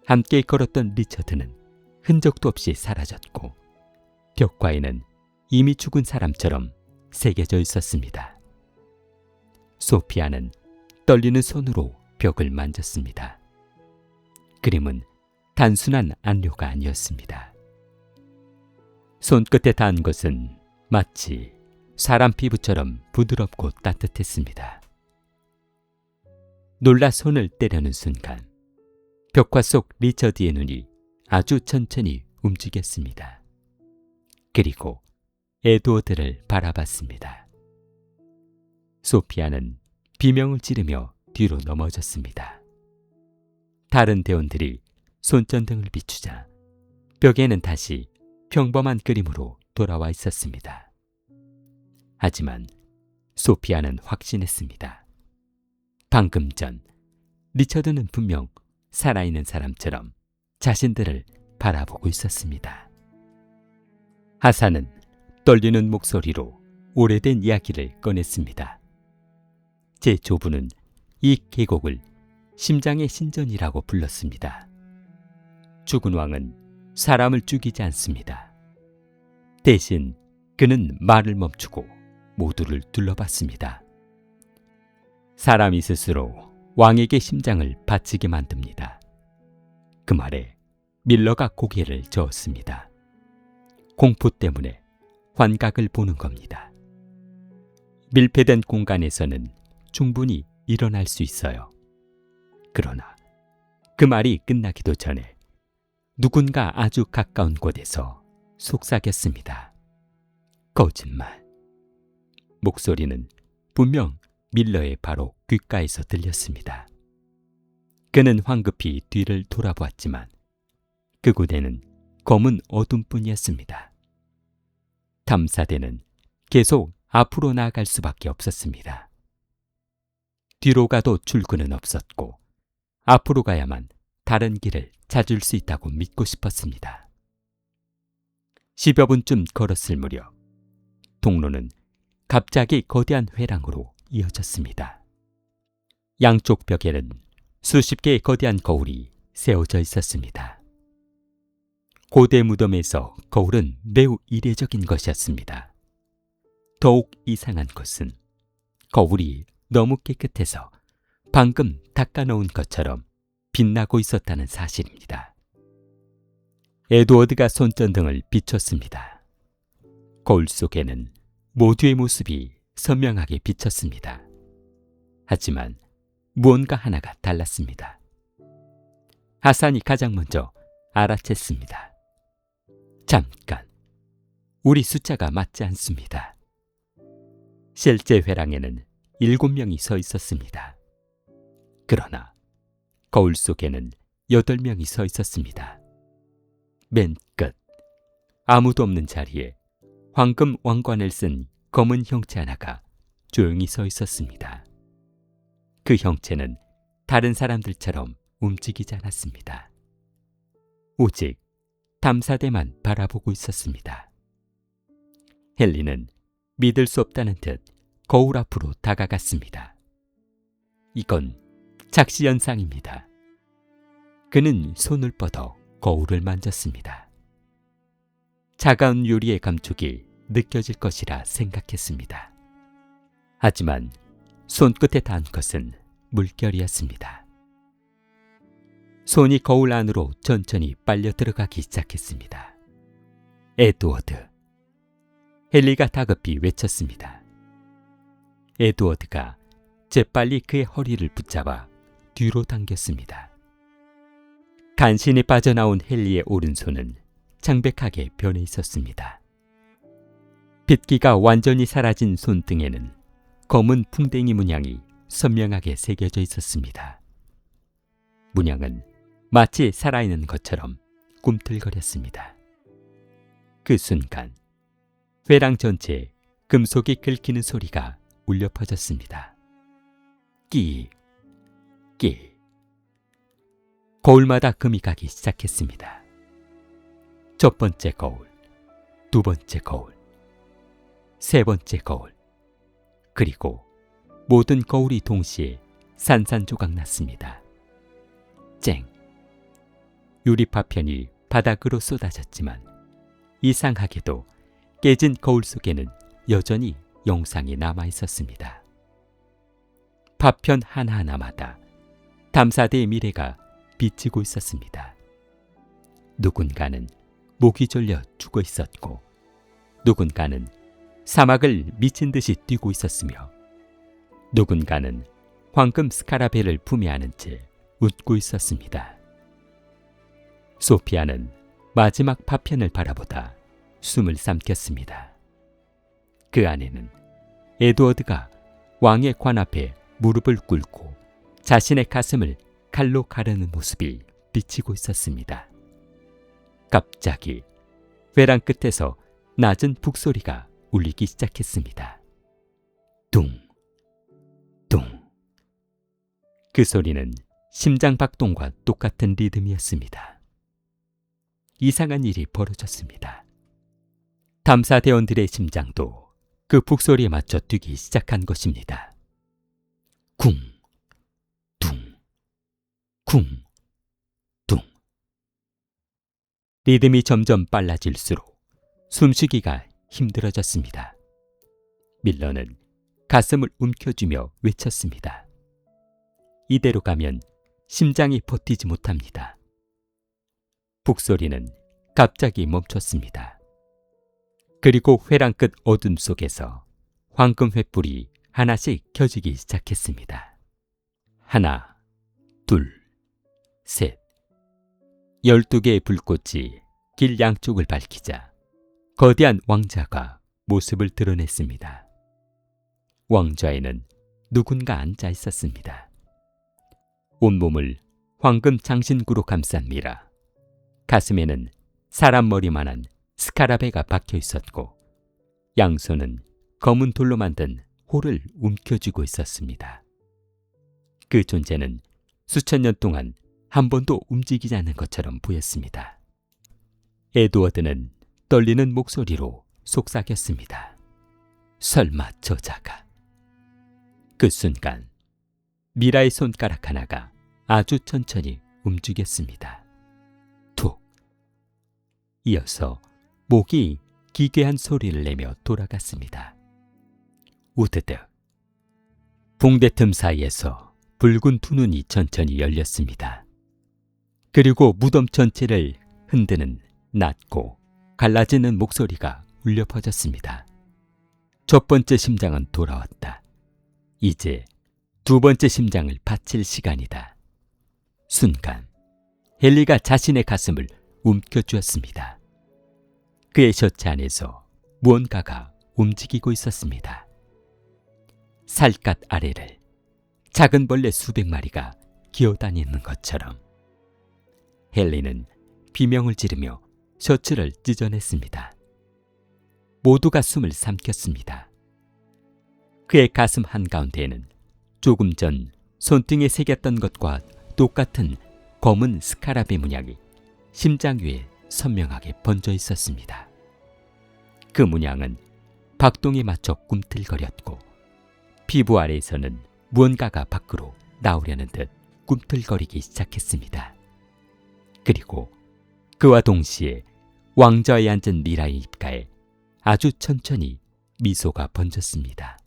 함께 걸었던 리처드는 흔적도 없이 사라졌고 벽화에는 이미 죽은 사람처럼 새겨져 있었습니다. 소피아는 떨리는 손으로 벽을 만졌습니다. 그림은 단순한 안료가 아니었습니다. 손끝에 닿은 것은 마치 사람 피부처럼 부드럽고 따뜻했습니다. 놀라 손을 떼려는 순간 벽화 속 리처드의 눈이 아주 천천히 움직였습니다. 그리고 에드워드를 바라봤습니다. 소피아는 비명을 지르며 뒤로 넘어졌습니다. 다른 대원들이 손전등을 비추자 벽에는 다시 평범한 그림으로 돌아와 있었습니다. 하지만 소피아는 확신했습니다. 방금 전 리처드는 분명 살아있는 사람처럼 자신들을 바라보고 있었습니다. 하사는 떨리는 목소리로 오래된 이야기를 꺼냈습니다. 제 조부는 이 계곡을 심장의 신전이라고 불렀습니다. 죽은 왕은 사람을 죽이지 않습니다. 대신 그는 말을 멈추고 모두를 둘러봤습니다. 사람이 스스로 왕에게 심장을 바치게 만듭니다. 그 말에 밀러가 고개를 저었습니다. 공포 때문에 환각을 보는 겁니다. 밀폐된 공간에서는 충분히 일어날 수 있어요. 그러나 그 말이 끝나기도 전에 누군가 아주 가까운 곳에서 속삭였습니다. 거짓말. 목소리는 분명 밀러의 바로 귓가에서 들렸습니다. 그는 황급히 뒤를 돌아보았지만 그곳에는 검은 어둠뿐이었습니다. 탐사대는 계속 앞으로 나아갈 수밖에 없었습니다. 뒤로 가도 출구는 없었고 앞으로 가야만 다른 길을 찾을 수 있다고 믿고 싶었습니다. 10여 분쯤 걸었을 무렵 통로는 갑자기 거대한 회랑으로 이어졌습니다. 양쪽 벽에는 수십 개의 거대한 거울이 세워져 있었습니다. 고대 무덤에서 거울은 매우 이례적인 것이었습니다. 더욱 이상한 것은 거울이 너무 깨끗해서 방금 닦아놓은 것처럼 빛나고 있었다는 사실입니다. 에드워드가 손전등을 비췄습니다. 거울 속에는 모두의 모습이 선명하게 비쳤습니다. 하지만 무언가 하나가 달랐습니다. 하산이 가장 먼저 알아챘습니다. 잠깐, 우리 숫자가 맞지 않습니다. 실제 회랑에는 7명이 서 있었습니다. 그러나 거울 속에는 8명이 서 있었습니다. 맨 끝, 아무도 없는 자리에 황금 왕관을 쓴 검은 형체 하나가 조용히 서 있었습니다. 그 형체는 다른 사람들처럼 움직이지 않았습니다. 오직 탐사대만 바라보고 있었습니다. 헨리는 믿을 수 없다는 듯 거울 앞으로 다가갔습니다. 이건 작시현상입니다. 그는 손을 뻗어 거울을 만졌습니다. 차가운 유리의 감촉이 느껴질 것이라 생각했습니다. 하지만 손끝에 닿은 것은 물결이었습니다. 손이 거울 안으로 천천히 빨려 들어가기 시작했습니다. 에드워드. 헨리가 다급히 외쳤습니다. 에드워드가 재빨리 그의 허리를 붙잡아 뒤로 당겼습니다. 간신히 빠져나온 헨리의 오른손은 창백하게 변해 있었습니다. 빗기가 완전히 사라진 손등에는 검은 풍뎅이 문양이 선명하게 새겨져 있었습니다. 문양은 마치 살아있는 것처럼 꿈틀거렸습니다. 그 순간 회랑 전체에 금속이 긁히는 소리가 울려 퍼졌습니다. 끼, 끼. 거울마다 금이 가기 시작했습니다. 첫 번째 거울, 두 번째 거울, 세 번째 거울, 그리고 모든 거울이 동시에 산산조각 났습니다. 쨍! 유리 파편이 바닥으로 쏟아졌지만 이상하게도 깨진 거울 속에는 여전히 영상이 남아 있었습니다. 파편 하나하나마다 탐사대의 미래가 비치고 있었습니다. 누군가는 목이 졸려 죽어 있었고 누군가는 사막을 미친 듯이 뛰고 있었으며 누군가는 황금 스카라벨을 품에 안은 채 웃고 있었습니다. 소피아는 마지막 파편을 바라보다 숨을 삼켰습니다. 그 안에는 에드워드가 왕의 관 앞에 무릎을 꿇고 자신의 가슴을 칼로 가르는 모습이 비치고 있었습니다. 갑자기 회랑 끝에서 낮은 북소리가 울리기 시작했습니다. 둥, 둥. 그 소리는 심장 박동과 똑같은 리듬이었습니다. 이상한 일이 벌어졌습니다. 탐사대원들의 심장도 그 북소리에 맞춰 뛰기 시작한 것입니다. 쿵, 둥, 쿵, 둥. 리듬이 점점 빨라질수록 숨쉬기가 힘들어졌습니다. 밀러는 가슴을 움켜쥐며 외쳤습니다. 이대로 가면 심장이 버티지 못합니다. 북소리는 갑자기 멈췄습니다. 그리고 회랑 끝 어둠 속에서 황금 횃불이 하나씩 켜지기 시작했습니다. 하나, 둘, 셋. 12개의 불꽃이 길 양쪽을 밝히자 거대한 왕자가 모습을 드러냈습니다. 왕좌에는 누군가 앉아 있었습니다. 온몸을 황금 장신구로 감싼 미라. 가슴에는 사람 머리만한 스카라베가 박혀 있었고 양손은 검은 돌로 만든 홀을 움켜쥐고 있었습니다. 그 존재는 수천 년 동안 한 번도 움직이지 않은 것처럼 보였습니다. 에드워드는 떨리는 목소리로 속삭였습니다. 설마 저자가. 그 순간 미라의 손가락 하나가 아주 천천히 움직였습니다. 툭. 이어서 목이 기괴한 소리를 내며 돌아갔습니다. 우드득. 붕대 틈 사이에서 붉은 두 눈이 천천히 열렸습니다. 그리고 무덤 전체를 흔드는 낮고 갈라지는 목소리가 울려 퍼졌습니다. 첫 번째 심장은 돌아왔다. 이제 두 번째 심장을 바칠 시간이다. 순간 헨리가 자신의 가슴을 움켜쥐었습니다. 그의 셔츠 안에서 무언가가 움직이고 있었습니다. 살갗 아래를 작은 벌레 수백 마리가 기어다니는 것처럼. 헨리는 비명을 지르며 셔츠를 찢어냈습니다. 모두가 숨을 삼켰습니다. 그의 가슴 한가운데에는 조금 전 손등에 새겼던 것과 똑같은 검은 스카라베 문양이 심장 위에 선명하게 번져 있었습니다. 그 문양은 박동에 맞춰 꿈틀거렸고 피부 아래에서는 무언가가 밖으로 나오려는 듯 꿈틀거리기 시작했습니다. 그리고 그와 동시에 왕좌에 앉은 미라의 입가에 아주 천천히 미소가 번졌습니다.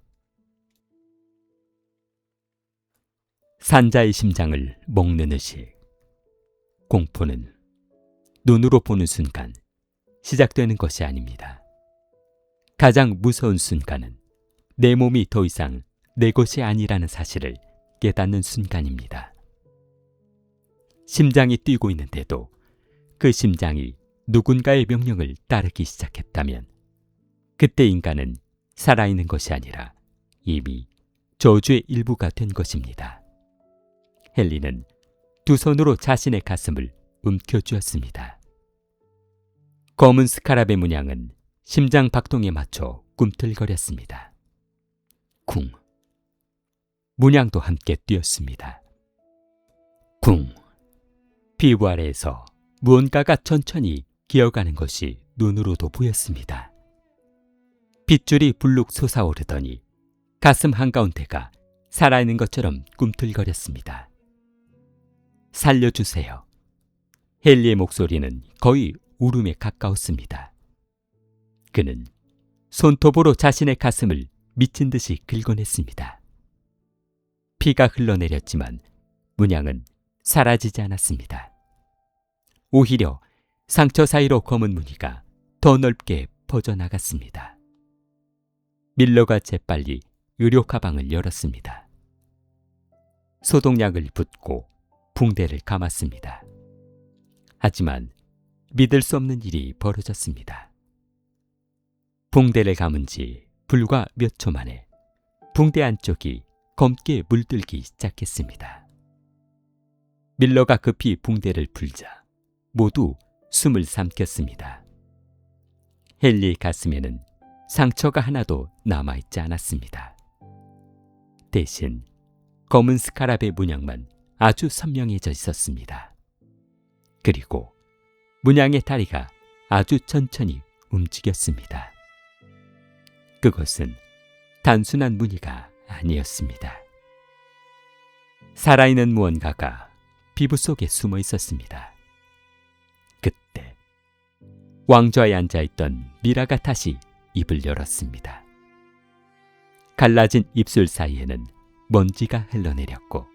산자의 심장을 먹는 의식. 공포는 눈으로 보는 순간 시작되는 것이 아닙니다. 가장 무서운 순간은 내 몸이 더 이상 내 것이 아니라는 사실을 깨닫는 순간입니다. 심장이 뛰고 있는데도 그 심장이 누군가의 명령을 따르기 시작했다면 그때 인간은 살아있는 것이 아니라 이미 저주의 일부가 된 것입니다. 헨리는 두 손으로 자신의 가슴을 움켜쥐었습니다. 검은 스카랍의 문양은 심장 박동에 맞춰 꿈틀거렸습니다. 쿵! 문양도 함께 뛰었습니다. 쿵! 피부 아래에서 무언가가 천천히 기어가는 것이 눈으로도 보였습니다. 빗줄이 불룩 솟아오르더니 가슴 한가운데가 살아있는 것처럼 꿈틀거렸습니다. 살려주세요. 헨리의 목소리는 거의 울음에 가까웠습니다. 그는 손톱으로 자신의 가슴을 미친 듯이 긁어냈습니다. 피가 흘러내렸지만 문양은 사라지지 않았습니다. 오히려 상처 사이로 검은 무늬가 더 넓게 퍼져나갔습니다. 밀러가 재빨리 의료 가방을 열었습니다. 소독약을 붓고 붕대를 감았습니다. 하지만 믿을 수 없는 일이 벌어졌습니다. 붕대를 감은 지 불과 몇 초 만에 붕대 안쪽이 검게 물들기 시작했습니다. 밀러가 급히 붕대를 풀자 모두 숨을 삼켰습니다. 헨리의 가슴에는 상처가 하나도 남아있지 않았습니다. 대신 검은 스카랍의 문양만 아주 선명해져 있었습니다. 그리고 문양의 다리가 아주 천천히 움직였습니다. 그것은 단순한 무늬가 아니었습니다. 살아있는 무언가가 피부 속에 숨어 있었습니다. 그때 왕좌에 앉아있던 미라가 다시 입을 열었습니다. 갈라진 입술 사이에는 먼지가 흘러내렸고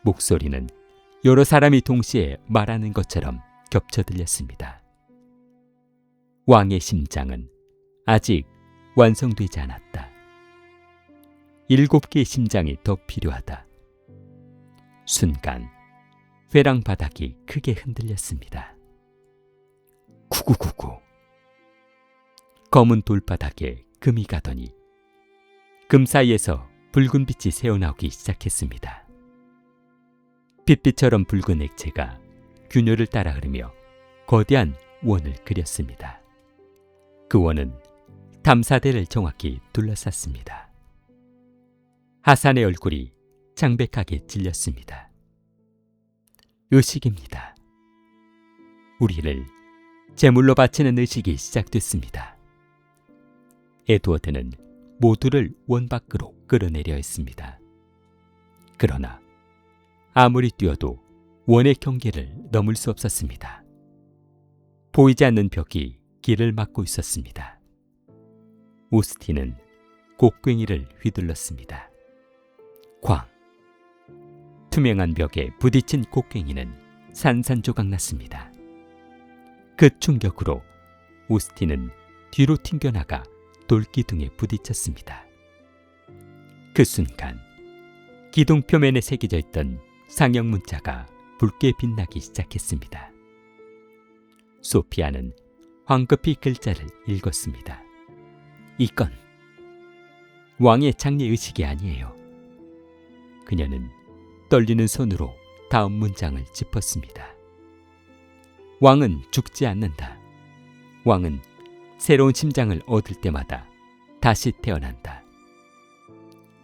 목소리는 여러 사람이 동시에 말하는 것처럼 겹쳐 들렸습니다. 왕의 심장은 아직 완성되지 않았다. 7개의 심장이 더 필요하다. 순간 회랑 바닥이 크게 흔들렸습니다. 구구구구. 검은 돌바닥에 금이 가더니 금 사이에서 붉은 빛이 새어나오기 시작했습니다. 빛빛처럼 붉은 액체가 균열을 따라 흐르며 거대한 원을 그렸습니다. 그 원은 탐사대를 정확히 둘러쌌습니다. 하산의 얼굴이 창백하게 찔렸습니다. 의식입니다. 우리를 제물로 바치는 의식이 시작됐습니다. 에드워드는 모두를 원 밖으로 끌어내려 했습니다. 그러나 아무리 뛰어도 원의 경계를 넘을 수 없었습니다. 보이지 않는 벽이 길을 막고 있었습니다. 오스틴은 곡괭이를 휘둘렀습니다. 쾅! 투명한 벽에 부딪힌 곡괭이는 산산조각 났습니다. 그 충격으로 오스틴은 뒤로 튕겨나가 돌기둥에 부딪혔습니다. 그 순간 기둥 표면에 새겨져 있던 상형 문자가 붉게 빛나기 시작했습니다. 소피아는 황급히 글자를 읽었습니다. 이건 왕의 장례의식이 아니에요. 그녀는 떨리는 손으로 다음 문장을 짚었습니다. 왕은 죽지 않는다. 왕은 새로운 심장을 얻을 때마다 다시 태어난다.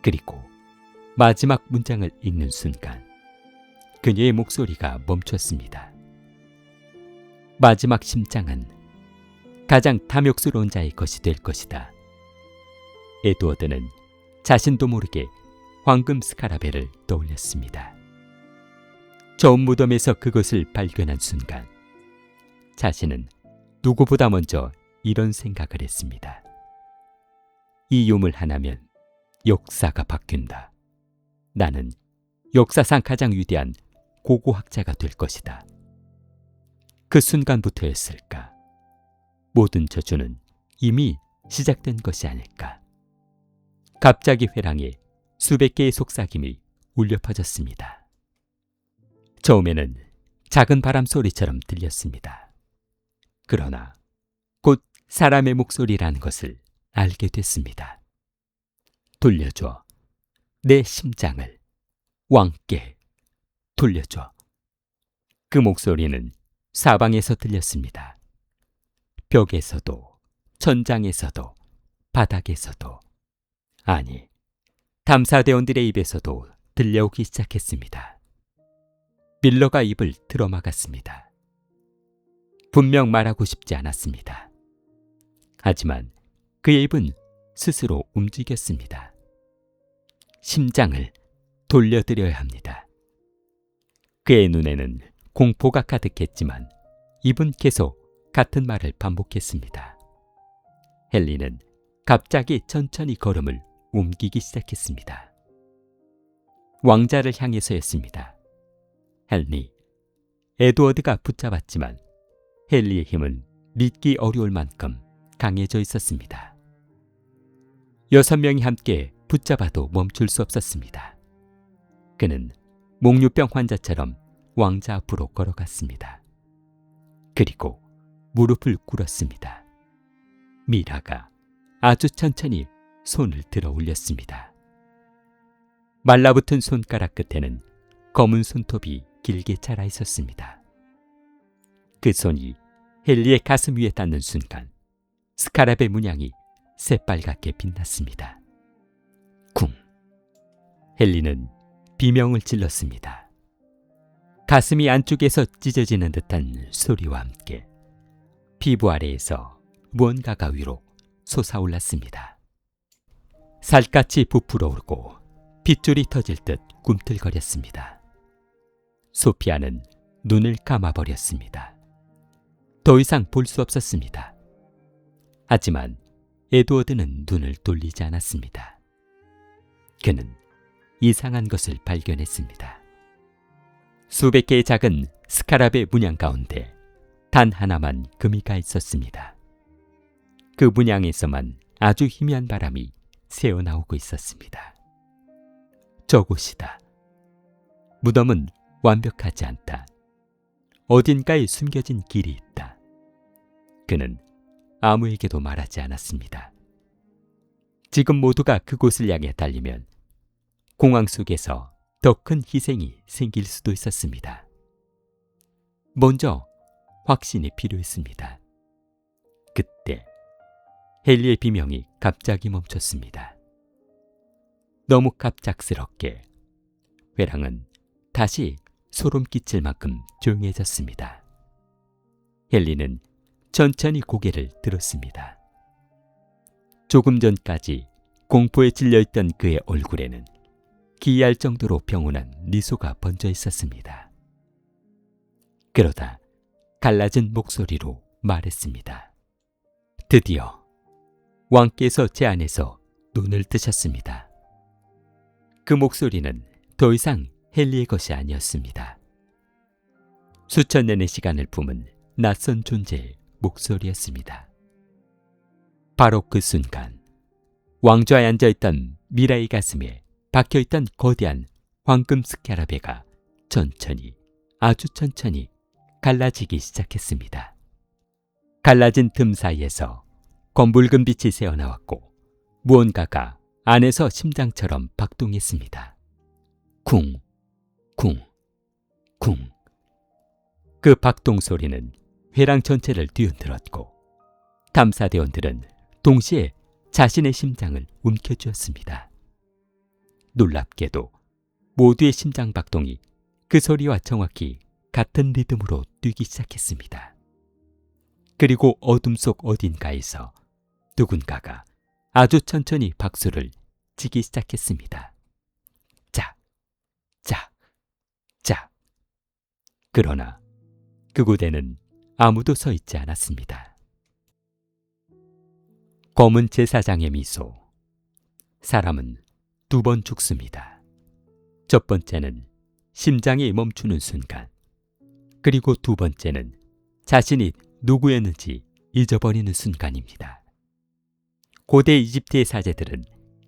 그리고 마지막 문장을 읽는 순간 그녀의 목소리가 멈췄습니다. 마지막 심장은 가장 탐욕스러운 자의 것이 될 것이다. 에드워드는 자신도 모르게 황금 스카라벨을 떠올렸습니다. 저 무덤에서 그것을 발견한 순간 자신은 누구보다 먼저 이런 생각을 했습니다. 이 유물 하나면 역사가 바뀐다. 나는 역사상 가장 위대한 고고학자가 될 것이다. 그 순간부터였을까? 모든 저주는 이미 시작된 것이 아닐까? 갑자기 회랑에 수백 개의 속삭임이 울려 퍼졌습니다. 처음에는 작은 바람 소리처럼 들렸습니다. 그러나 곧 사람의 목소리라는 것을 알게 됐습니다. 돌려줘. 내 심장을 왕께 돌려줘. 그 목소리는 사방에서 들렸습니다. 벽에서도, 천장에서도, 바닥에서도, 아니, 탐사대원들의 입에서도 들려오기 시작했습니다. 밀러가 입을 틀어막았습니다. 분명 말하고 싶지 않았습니다. 하지만 그의 입은 스스로 움직였습니다. 심장을 돌려드려야 합니다. 그의 눈에는 공포가 가득했지만 입은 계속 같은 말을 반복했습니다. 헨리는 갑자기 천천히 걸음을 옮기기 시작했습니다. 왕자를 향해서였습니다. 헨리, 에드워드가 붙잡았지만 헨리의 힘은 믿기 어려울 만큼 강해져 있었습니다. 6명이 함께 붙잡아도 멈출 수 없었습니다. 그는 목류병 환자처럼 왕자 앞으로 걸어갔습니다. 그리고 무릎을 꿇었습니다. 미라가 아주 천천히 손을 들어 올렸습니다. 말라붙은 손가락 끝에는 검은 손톱이 길게 자라 있었습니다. 그 손이 헨리의 가슴 위에 닿는 순간 스카랍의 문양이 새빨갛게 빛났습니다. 쿵! 헨리는 비명을 질렀습니다. 가슴이 안쪽에서 찢어지는 듯한 소리와 함께 피부 아래에서 무언가가 위로 솟아올랐습니다. 살갗이 부풀어 오르고 핏줄이 터질 듯 꿈틀거렸습니다. 소피아는 눈을 감아버렸습니다. 더 이상 볼 수 없었습니다. 하지만 에드워드는 눈을 돌리지 않았습니다. 그는 이상한 것을 발견했습니다. 수백 개의 작은 스카랍의 문양 가운데 단 하나만 금이가 있었습니다. 그 문양에서만 아주 희미한 바람이 새어나오고 있었습니다. 저곳이다. 무덤은 완벽하지 않다. 어딘가에 숨겨진 길이 있다. 그는 아무에게도 말하지 않았습니다. 지금 모두가 그곳을 향해 달리면 공황 속에서 더 큰 희생이 생길 수도 있었습니다. 먼저 확신이 필요했습니다. 그때 헨리의 비명이 갑자기 멈췄습니다. 너무 갑작스럽게 회랑은 다시 소름 끼칠 만큼 조용해졌습니다. 헨리는 천천히 고개를 들었습니다. 조금 전까지 공포에 질려있던 그의 얼굴에는 기이할 정도로 평온한 미소가 번져 있었습니다. 그러다 갈라진 목소리로 말했습니다. 드디어 왕께서 제 안에서 눈을 뜨셨습니다. 그 목소리는 더 이상 헨리의 것이 아니었습니다. 수천 년의 시간을 품은 낯선 존재의 목소리였습니다. 바로 그 순간 왕좌에 앉아있던 미라의 가슴에 박혀있던 거대한 황금 스카라베가 천천히, 아주 천천히 갈라지기 시작했습니다. 갈라진 틈 사이에서 검붉은 빛이 새어나왔고 무언가가 안에서 심장처럼 박동했습니다. 쿵, 쿵, 쿵. 그 박동 소리는 회랑 전체를 뒤흔들었고 탐사대원들은 동시에 자신의 심장을 움켜쥐었습니다. 놀랍게도 모두의 심장 박동이 그 소리와 정확히 같은 리듬으로 뛰기 시작했습니다. 그리고 어둠 속 어딘가에서 누군가가 아주 천천히 박수를 치기 시작했습니다. 짝, 짝, 짝. 그러나 그곳에는 아무도 서 있지 않았습니다. 검은 제사장의 미소. 사람은 2번 죽습니다. 첫 번째는 심장이 멈추는 순간, 그리고 2번째는 자신이 누구였는지 잊어버리는 순간입니다. 고대 이집트의 사제들은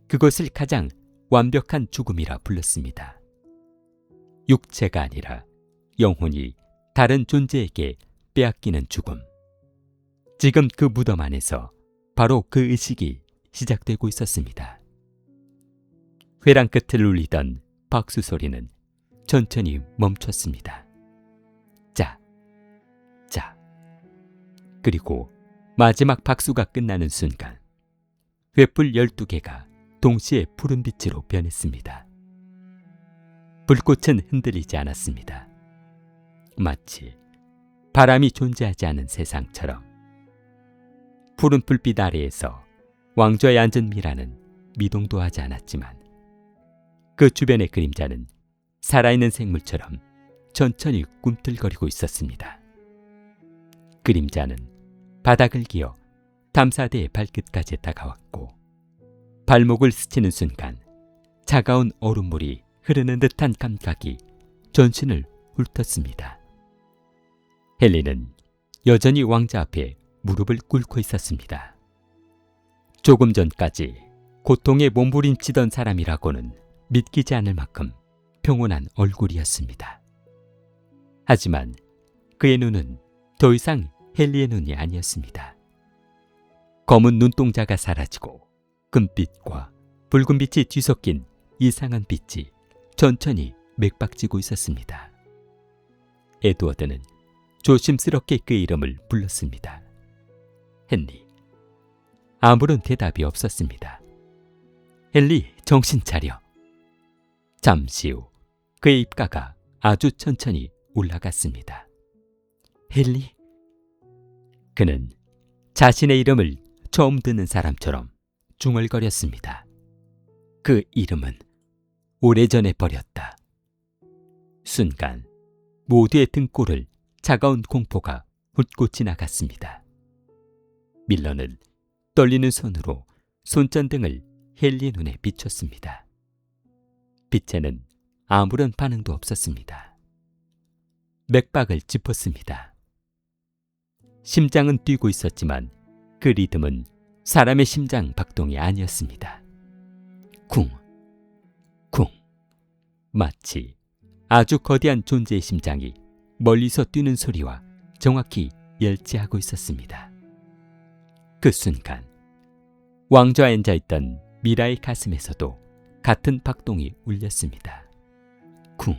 그것을 가장 완벽한 죽음이라 불렀습니다. 육체가 아니라 영혼이 다른 존재에게 빼앗기는 죽음. 지금 그 무덤 안에서 바로 그 의식이 시작되고 있었습니다. 회랑 끝을 울리던 박수 소리는 천천히 멈췄습니다. 자, 자. 그리고 마지막 박수가 끝나는 순간 횃불 12개가 동시에 푸른 빛으로 변했습니다. 불꽃은 흔들리지 않았습니다. 마치 바람이 존재하지 않은 세상처럼. 푸른 불빛 아래에서 왕좌에 앉은 미라는 미동도 하지 않았지만 그 주변의 그림자는 살아있는 생물처럼 천천히 꿈틀거리고 있었습니다. 그림자는 바닥을 기어 탐사대의 발끝까지 다가왔고 발목을 스치는 순간 차가운 얼음물이 흐르는 듯한 감각이 전신을 훑었습니다. 헨리는 여전히 왕자 앞에 무릎을 꿇고 있었습니다. 조금 전까지 고통에 몸부림치던 사람이라고는 믿기지 않을 만큼 평온한 얼굴이었습니다. 하지만 그의 눈은 더 이상 헨리의 눈이 아니었습니다. 검은 눈동자가 사라지고 금빛과 붉은빛이 뒤섞인 이상한 빛이 천천히 맥박지고 있었습니다. 에드워드는 조심스럽게 그의 이름을 불렀습니다. 헨리. 아무런 대답이 없었습니다. 헨리, 정신 차려. 잠시 후 그의 입가가 아주 천천히 올라갔습니다. 헨리? 그는 자신의 이름을 처음 듣는 사람처럼 중얼거렸습니다. 그 이름은 오래전에 버렸다. 순간 모두의 등골을 차가운 공포가 훑고 지나갔습니다. 밀러는 떨리는 손으로 손전등을 헨리의 눈에 비췄습니다. 빛에는 아무런 반응도 없었습니다. 맥박을 짚었습니다. 심장은 뛰고 있었지만 그 리듬은 사람의 심장 박동이 아니었습니다. 쿵, 쿵. 마치 아주 거대한 존재의 심장이 멀리서 뛰는 소리와 정확히 일치하고 있었습니다. 그 순간 왕좌에 앉아있던 미라의 가슴에서도 같은 박동이 울렸습니다. 쿵.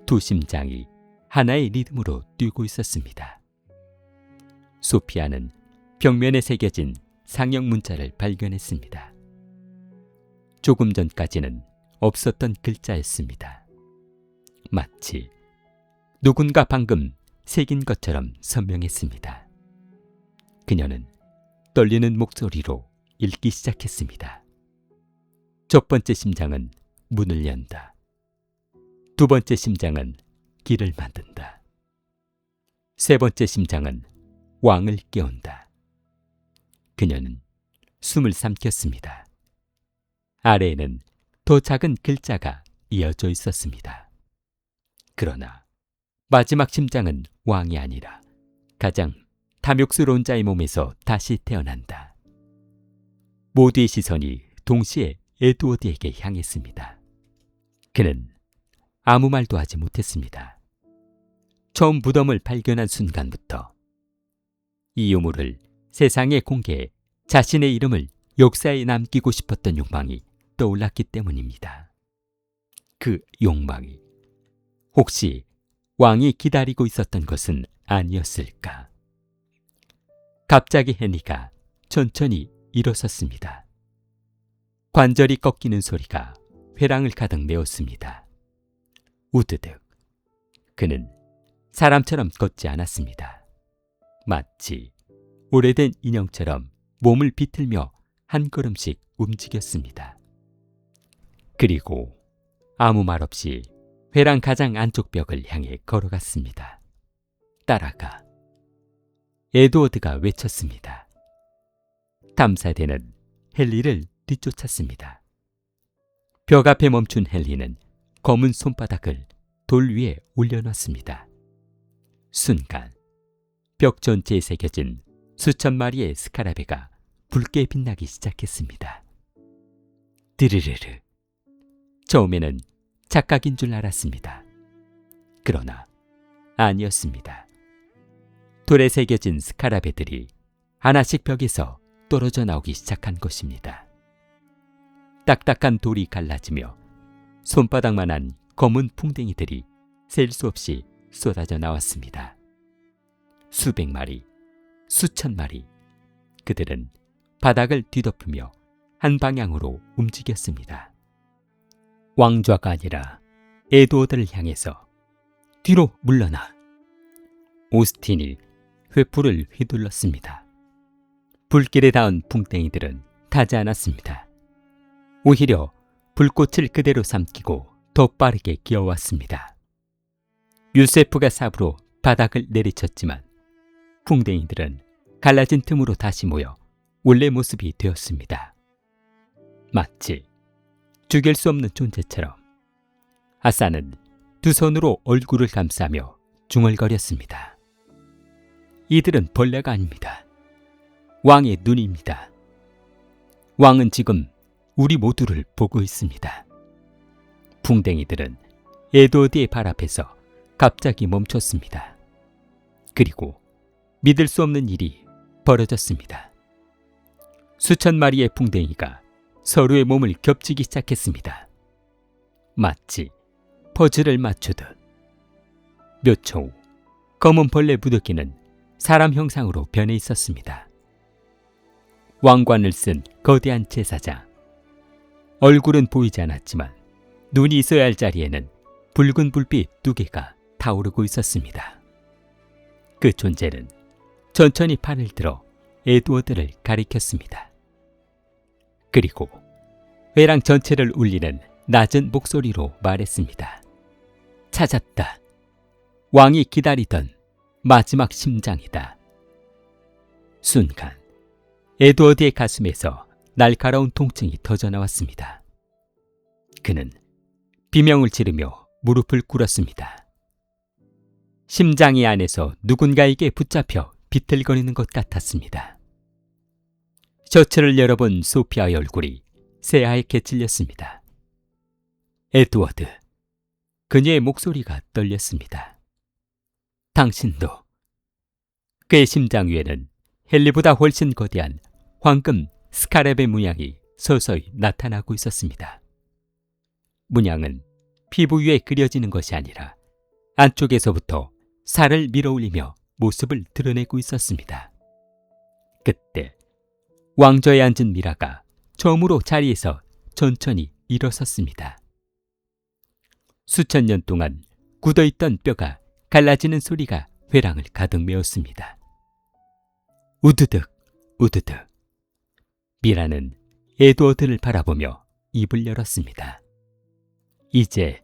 두 심장이 하나의 리듬으로 뛰고 있었습니다. 소피아는 벽면에 새겨진 상형 문자를 발견했습니다. 조금 전까지는 없었던 글자였습니다. 마치 누군가 방금 새긴 것처럼 선명했습니다. 그녀는 떨리는 목소리로 읽기 시작했습니다. 첫 번째 심장은 문을 연다. 두 번째 심장은 길을 만든다. 세 번째 심장은 왕을 깨운다. 그녀는 숨을 삼켰습니다. 아래에는 더 작은 글자가 이어져 있었습니다. 그러나 마지막 심장은 왕이 아니라 가장 탐욕스러운 자의 몸에서 다시 태어난다. 모두의 시선이 동시에 에드워드에게 향했습니다. 그는 아무 말도 하지 못했습니다. 처음 무덤을 발견한 순간부터 이 유물을 세상에 공개해 자신의 이름을 역사에 남기고 싶었던 욕망이 떠올랐기 때문입니다. 그 욕망이 혹시 왕이 기다리고 있었던 것은 아니었을까? 갑자기 헨리가 천천히 일어섰습니다. 관절이 꺾이는 소리가 회랑을 가득 메웠습니다. 우드득. 그는 사람처럼 걷지 않았습니다. 마치 오래된 인형처럼 몸을 비틀며 한 걸음씩 움직였습니다. 그리고 아무 말 없이 회랑 가장 안쪽 벽을 향해 걸어갔습니다. 따라가. 에드워드가 외쳤습니다. 탐사대는 헨리를 뒤쫓았습니다. 벽 앞에 멈춘 헨리는 검은 손바닥을 돌 위에 올려놨습니다. 순간 벽 전체에 새겨진 수천 마리의 스카라베가 붉게 빛나기 시작했습니다. 드르르르. 처음에는 착각인 줄 알았습니다. 그러나 아니었습니다. 돌에 새겨진 스카라베들이 하나씩 벽에서 떨어져 나오기 시작한 것입니다. 딱딱한 돌이 갈라지며 손바닥만한 검은 풍뎅이들이 셀 수 없이 쏟아져 나왔습니다. 수백 마리, 수천 마리. 그들은 바닥을 뒤덮으며 한 방향으로 움직였습니다. 왕좌가 아니라 에드워드를 향해서 뒤로 물러나. 오스틴이 횃불을 휘둘렀습니다. 불길에 닿은 풍뎅이들은 타지 않았습니다. 오히려 불꽃을 그대로 삼키고 더 빠르게 기어왔습니다. 유세프가 삽으로 바닥을 내리쳤지만 풍뎅이들은 갈라진 틈으로 다시 모여 원래 모습이 되었습니다. 마치 죽일 수 없는 존재처럼. 아싸는 두 손으로 얼굴을 감싸며 중얼거렸습니다. 이들은 벌레가 아닙니다. 왕의 눈입니다. 왕은 지금 우리 모두를 보고 있습니다. 풍뎅이들은 에드워드의 발 앞에서 갑자기 멈췄습니다. 그리고 믿을 수 없는 일이 벌어졌습니다. 수천 마리의 풍뎅이가 서로의 몸을 겹치기 시작했습니다. 마치 퍼즐을 맞추듯. 몇 초 후 검은 벌레 무더기는 사람 형상으로 변해 있었습니다. 왕관을 쓴 거대한 제사장. 얼굴은 보이지 않았지만 눈이 있어야 할 자리에는 붉은 불빛 두 개가 타오르고 있었습니다. 그 존재는 천천히 팔을 들어 에드워드를 가리켰습니다. 그리고 회랑 전체를 울리는 낮은 목소리로 말했습니다. 찾았다. 왕이 기다리던 마지막 심장이다. 순간 에드워드의 가슴에서 날카로운 통증이 터져나왔습니다. 그는 비명을 지르며 무릎을 꿇었습니다. 심장이 안에서 누군가에게 붙잡혀 비틀거리는 것 같았습니다. 셔츠를 열어본 소피아의 얼굴이 새하얗게 찔렸습니다. 에드워드. 그녀의 목소리가 떨렸습니다. 당신도. 그의 심장 위에는 헨리보다 훨씬 거대한 황금 스카랩의 문양이 서서히 나타나고 있었습니다. 문양은 피부 위에 그려지는 것이 아니라 안쪽에서부터 살을 밀어올리며 모습을 드러내고 있었습니다. 그때 왕좌에 앉은 미라가 처음으로 자리에서 천천히 일어섰습니다. 수천 년 동안 굳어있던 뼈가 갈라지는 소리가 회랑을 가득 메웠습니다. 우드득 우드득. 미라는 에드워드를 바라보며 입을 열었습니다. 이제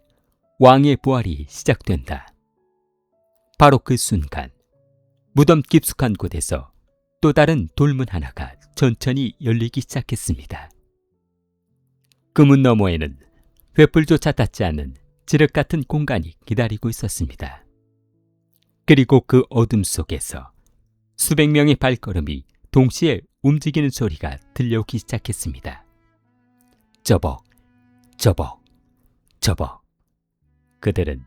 왕의 부활이 시작된다. 바로 그 순간 무덤 깊숙한 곳에서 또 다른 돌문 하나가 천천히 열리기 시작했습니다. 그 문 너머에는 횃불조차 닿지 않는 지륵 같은 공간이 기다리고 있었습니다. 그리고 그 어둠 속에서 수백 명의 발걸음이 동시에 움직이는 소리가 들려오기 시작했습니다. 저벅, 저벅, 저벅. 그들은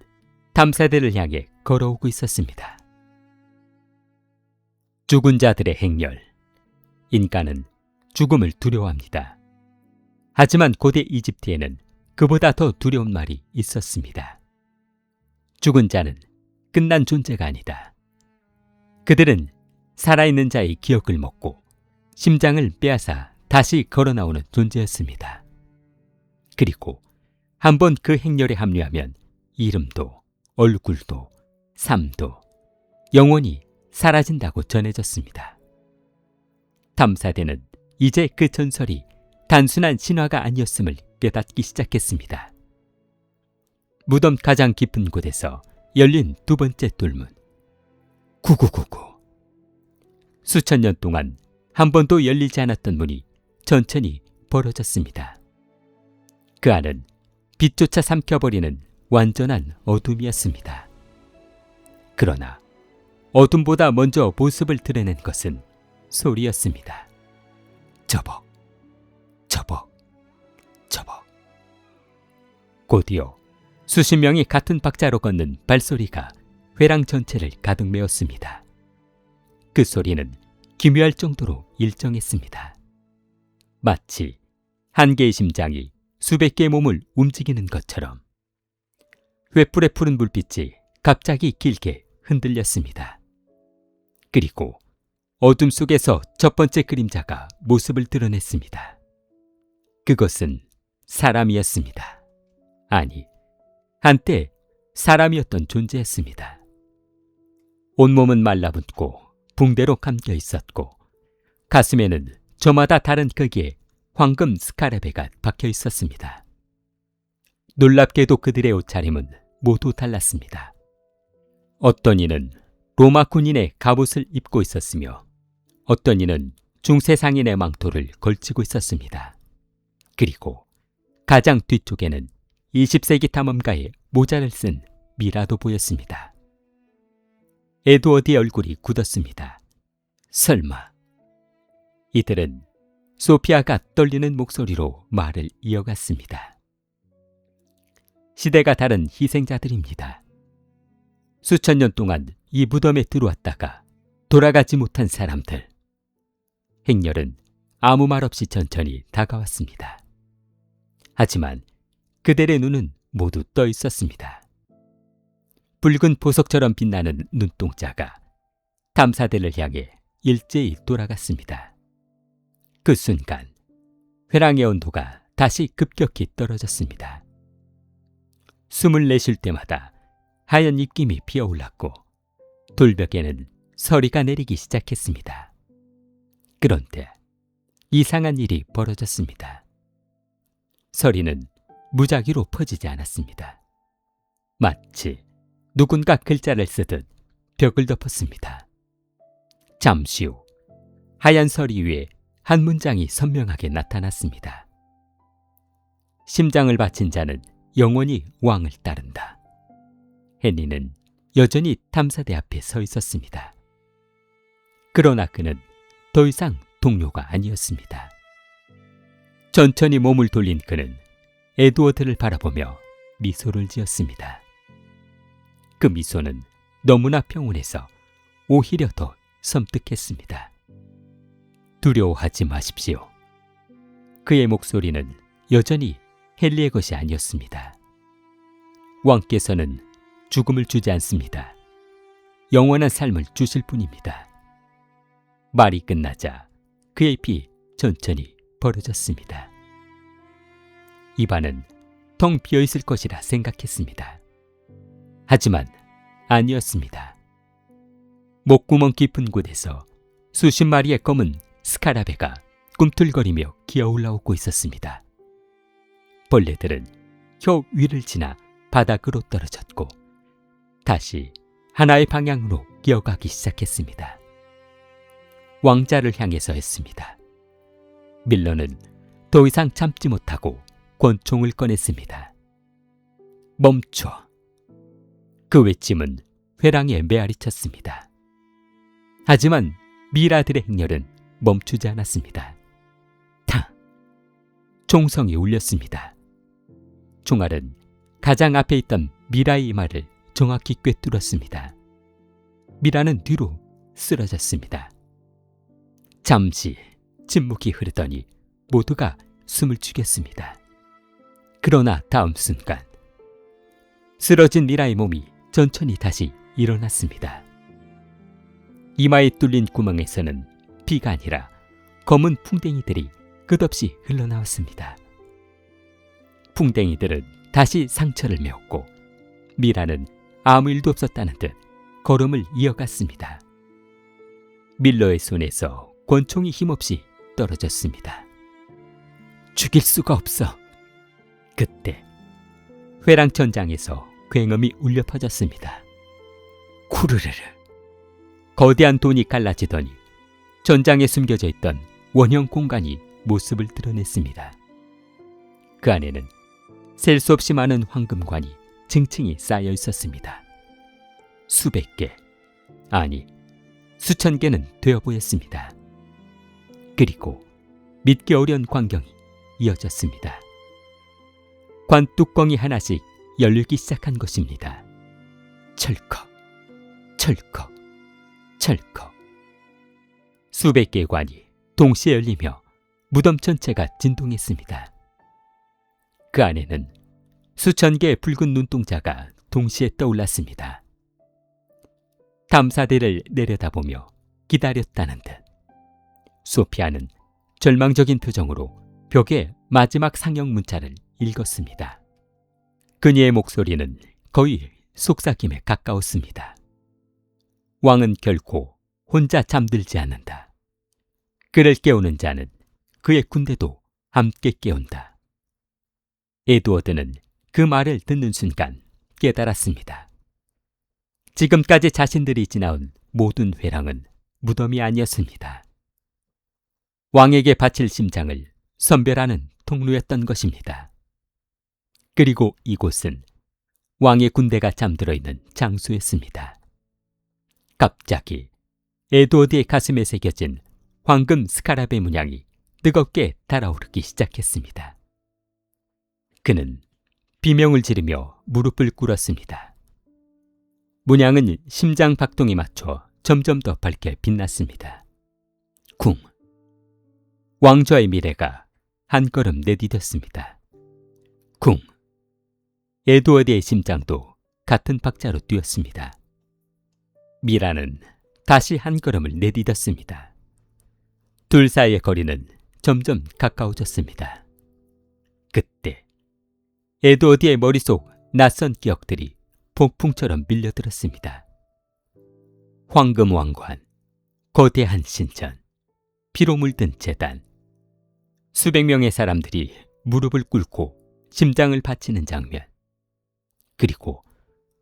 탐사대를 향해 걸어오고 있었습니다. 죽은 자들의 행렬. 인간은 죽음을 두려워합니다. 하지만 고대 이집트에는 그보다 더 두려운 말이 있었습니다. 죽은 자는 끝난 존재가 아니다. 그들은 살아있는 자의 기억을 먹고 심장을 빼앗아 다시 걸어나오는 존재였습니다. 그리고 한번 그 행렬에 합류하면 이름도 얼굴도 삶도 영원히 사라진다고 전해졌습니다. 탐사대는 이제 그 전설이 단순한 신화가 아니었음을 깨닫기 시작했습니다. 무덤 가장 깊은 곳에서 열린 두 번째 돌문. 9999. 수천 년 동안 한 번도 열리지 않았던 문이 천천히 벌어졌습니다. 그 안은 빛조차 삼켜버리는 완전한 어둠이었습니다. 그러나 어둠보다 먼저 모습을 드러낸 것은 소리였습니다. 저벅, 저벅, 접어. 곧이어 수십 명이 같은 박자로 걷는 발소리가 회랑 전체를 가득 메웠습니다. 그 소리는 기묘할 정도로 일정했습니다. 마치 한 개의 심장이 수백 개의 몸을 움직이는 것처럼. 횃불의 푸른 불빛이 갑자기 길게 흔들렸습니다. 그리고 어둠 속에서 첫 번째 그림자가 모습을 드러냈습니다. 그것은 사람이었습니다. 아니, 한때 사람이었던 존재였습니다. 온몸은 말라붙고 붕대로 감겨 있었고 가슴에는 저마다 다른 크기의 황금 스카라베가 박혀 있었습니다. 놀랍게도 그들의 옷차림은 모두 달랐습니다. 어떤 이는 로마 군인의 갑옷을 입고 있었으며 어떤 이는 중세 상인의 망토를 걸치고 있었습니다. 그리고 가장 뒤쪽에는 20세기 탐험가의 모자를 쓴 미라도 보였습니다. 에드워드의 얼굴이 굳었습니다. 설마. 이들은 소피아가 떨리는 목소리로 말을 이어갔습니다. 시대가 다른 희생자들입니다. 수천 년 동안 이 무덤에 들어왔다가 돌아가지 못한 사람들. 행렬은 아무 말 없이 천천히 다가왔습니다. 하지만 그들의 눈은 모두 떠 있었습니다. 붉은 보석처럼 빛나는 눈동자가 탐사대를 향해 일제히 돌아갔습니다. 그 순간 회랑의 온도가 다시 급격히 떨어졌습니다. 숨을 내쉴 때마다 하얀 입김이 피어올랐고 돌벽에는 서리가 내리기 시작했습니다. 그런데 이상한 일이 벌어졌습니다. 서리는 무작위로 퍼지지 않았습니다. 마치 누군가 글자를 쓰듯 벽을 덮었습니다. 잠시 후 하얀 서리 위에 한 문장이 선명하게 나타났습니다. 심장을 바친 자는 영원히 왕을 따른다. 헨리는 여전히 탐사대 앞에 서 있었습니다. 그러나 그는 더 이상 동료가 아니었습니다. 천천히 몸을 돌린 그는 에드워드를 바라보며 미소를 지었습니다. 그 미소는 너무나 평온해서 오히려 더 섬뜩했습니다. 두려워하지 마십시오. 그의 목소리는 여전히 헨리의 것이 아니었습니다. 왕께서는 죽음을 주지 않습니다. 영원한 삶을 주실 뿐입니다. 말이 끝나자 그의 피 천천히 벌어졌습니다. 입안은 텅 비어있을 것이라 생각했습니다. 하지만 아니었습니다. 목구멍 깊은 곳에서 수십 마리의 검은 스카라베가 꿈틀거리며 기어 올라오고 있었습니다. 벌레들은 혀 위를 지나 바닥으로 떨어졌고 다시 하나의 방향으로 기어가기 시작했습니다. 왕자를 향해서 했습니다. 밀러는 더 이상 참지 못하고 권총을 꺼냈습니다. 멈춰! 그 외침은 회랑에 메아리쳤습니다. 하지만 미라들의 행렬은 멈추지 않았습니다. 탕! 총성이 울렸습니다. 총알은 가장 앞에 있던 미라의 이마를 정확히 꿰뚫었습니다. 미라는 뒤로 쓰러졌습니다. 잠시 침묵이 흐르더니 모두가 숨을 죽였습니다. 그러나 다음 순간 쓰러진 미라의 몸이 천천히 다시 일어났습니다. 이마에 뚫린 구멍에서는 피가 아니라 검은 풍뎅이들이 끝없이 흘러나왔습니다. 풍뎅이들은 다시 상처를 메웠고 미라는 아무 일도 없었다는 듯 걸음을 이어갔습니다. 밀러의 손에서 권총이 힘없이 떨어졌습니다. 죽일 수가 없어. 그때 회랑천장에서 굉음이 울려 퍼졌습니다. 쿠르르르. 거대한 돈이 갈라지더니 전장에 숨겨져 있던 원형 공간이 모습을 드러냈습니다. 그 안에는 셀 수 없이 많은 황금관이 층층이 쌓여 있었습니다. 수백 개, 아니 수천 개는 되어 보였습니다. 그리고 믿기 어려운 광경이 이어졌습니다. 관 뚜껑이 하나씩 열리기 시작한 것입니다. 철컥, 철컥, 철컥. 수백 개의 관이 동시에 열리며 무덤 전체가 진동했습니다. 그 안에는 수천 개의 붉은 눈동자가 동시에 떠올랐습니다. 탐사대를 내려다보며 기다렸다는 듯 소피아는 절망적인 표정으로 벽에 마지막 상형 문자를 읽었습니다. 그녀의 목소리는 거의 속삭임에 가까웠습니다. 왕은 결코 혼자 잠들지 않는다. 그를 깨우는 자는 그의 군대도 함께 깨운다. 에드워드는 그 말을 듣는 순간 깨달았습니다. 지금까지 자신들이 지나온 모든 회랑은 무덤이 아니었습니다. 왕에게 바칠 심장을 선별하는 통로였던 것입니다. 그리고 이곳은 왕의 군대가 잠들어 있는 장소였습니다. 갑자기 에드워드의 가슴에 새겨진 황금 스카라베 문양이 뜨겁게 달아오르기 시작했습니다. 그는 비명을 지르며 무릎을 꿇었습니다. 문양은 심장 박동에 맞춰 점점 더 밝게 빛났습니다. 쿵! 왕좌의 미래가 한 걸음 내디뎠습니다. 쿵! 에드워드의 심장도 같은 박자로 뛰었습니다. 미라는 다시 한 걸음을 내디뎠습니다. 둘 사이의 거리는 점점 가까워졌습니다. 그때 에드워드의 머릿속 낯선 기억들이 폭풍처럼 밀려들었습니다. 황금 왕관, 거대한 신전, 피로 물든 제단, 수백 명의 사람들이 무릎을 꿇고 심장을 바치는 장면, 그리고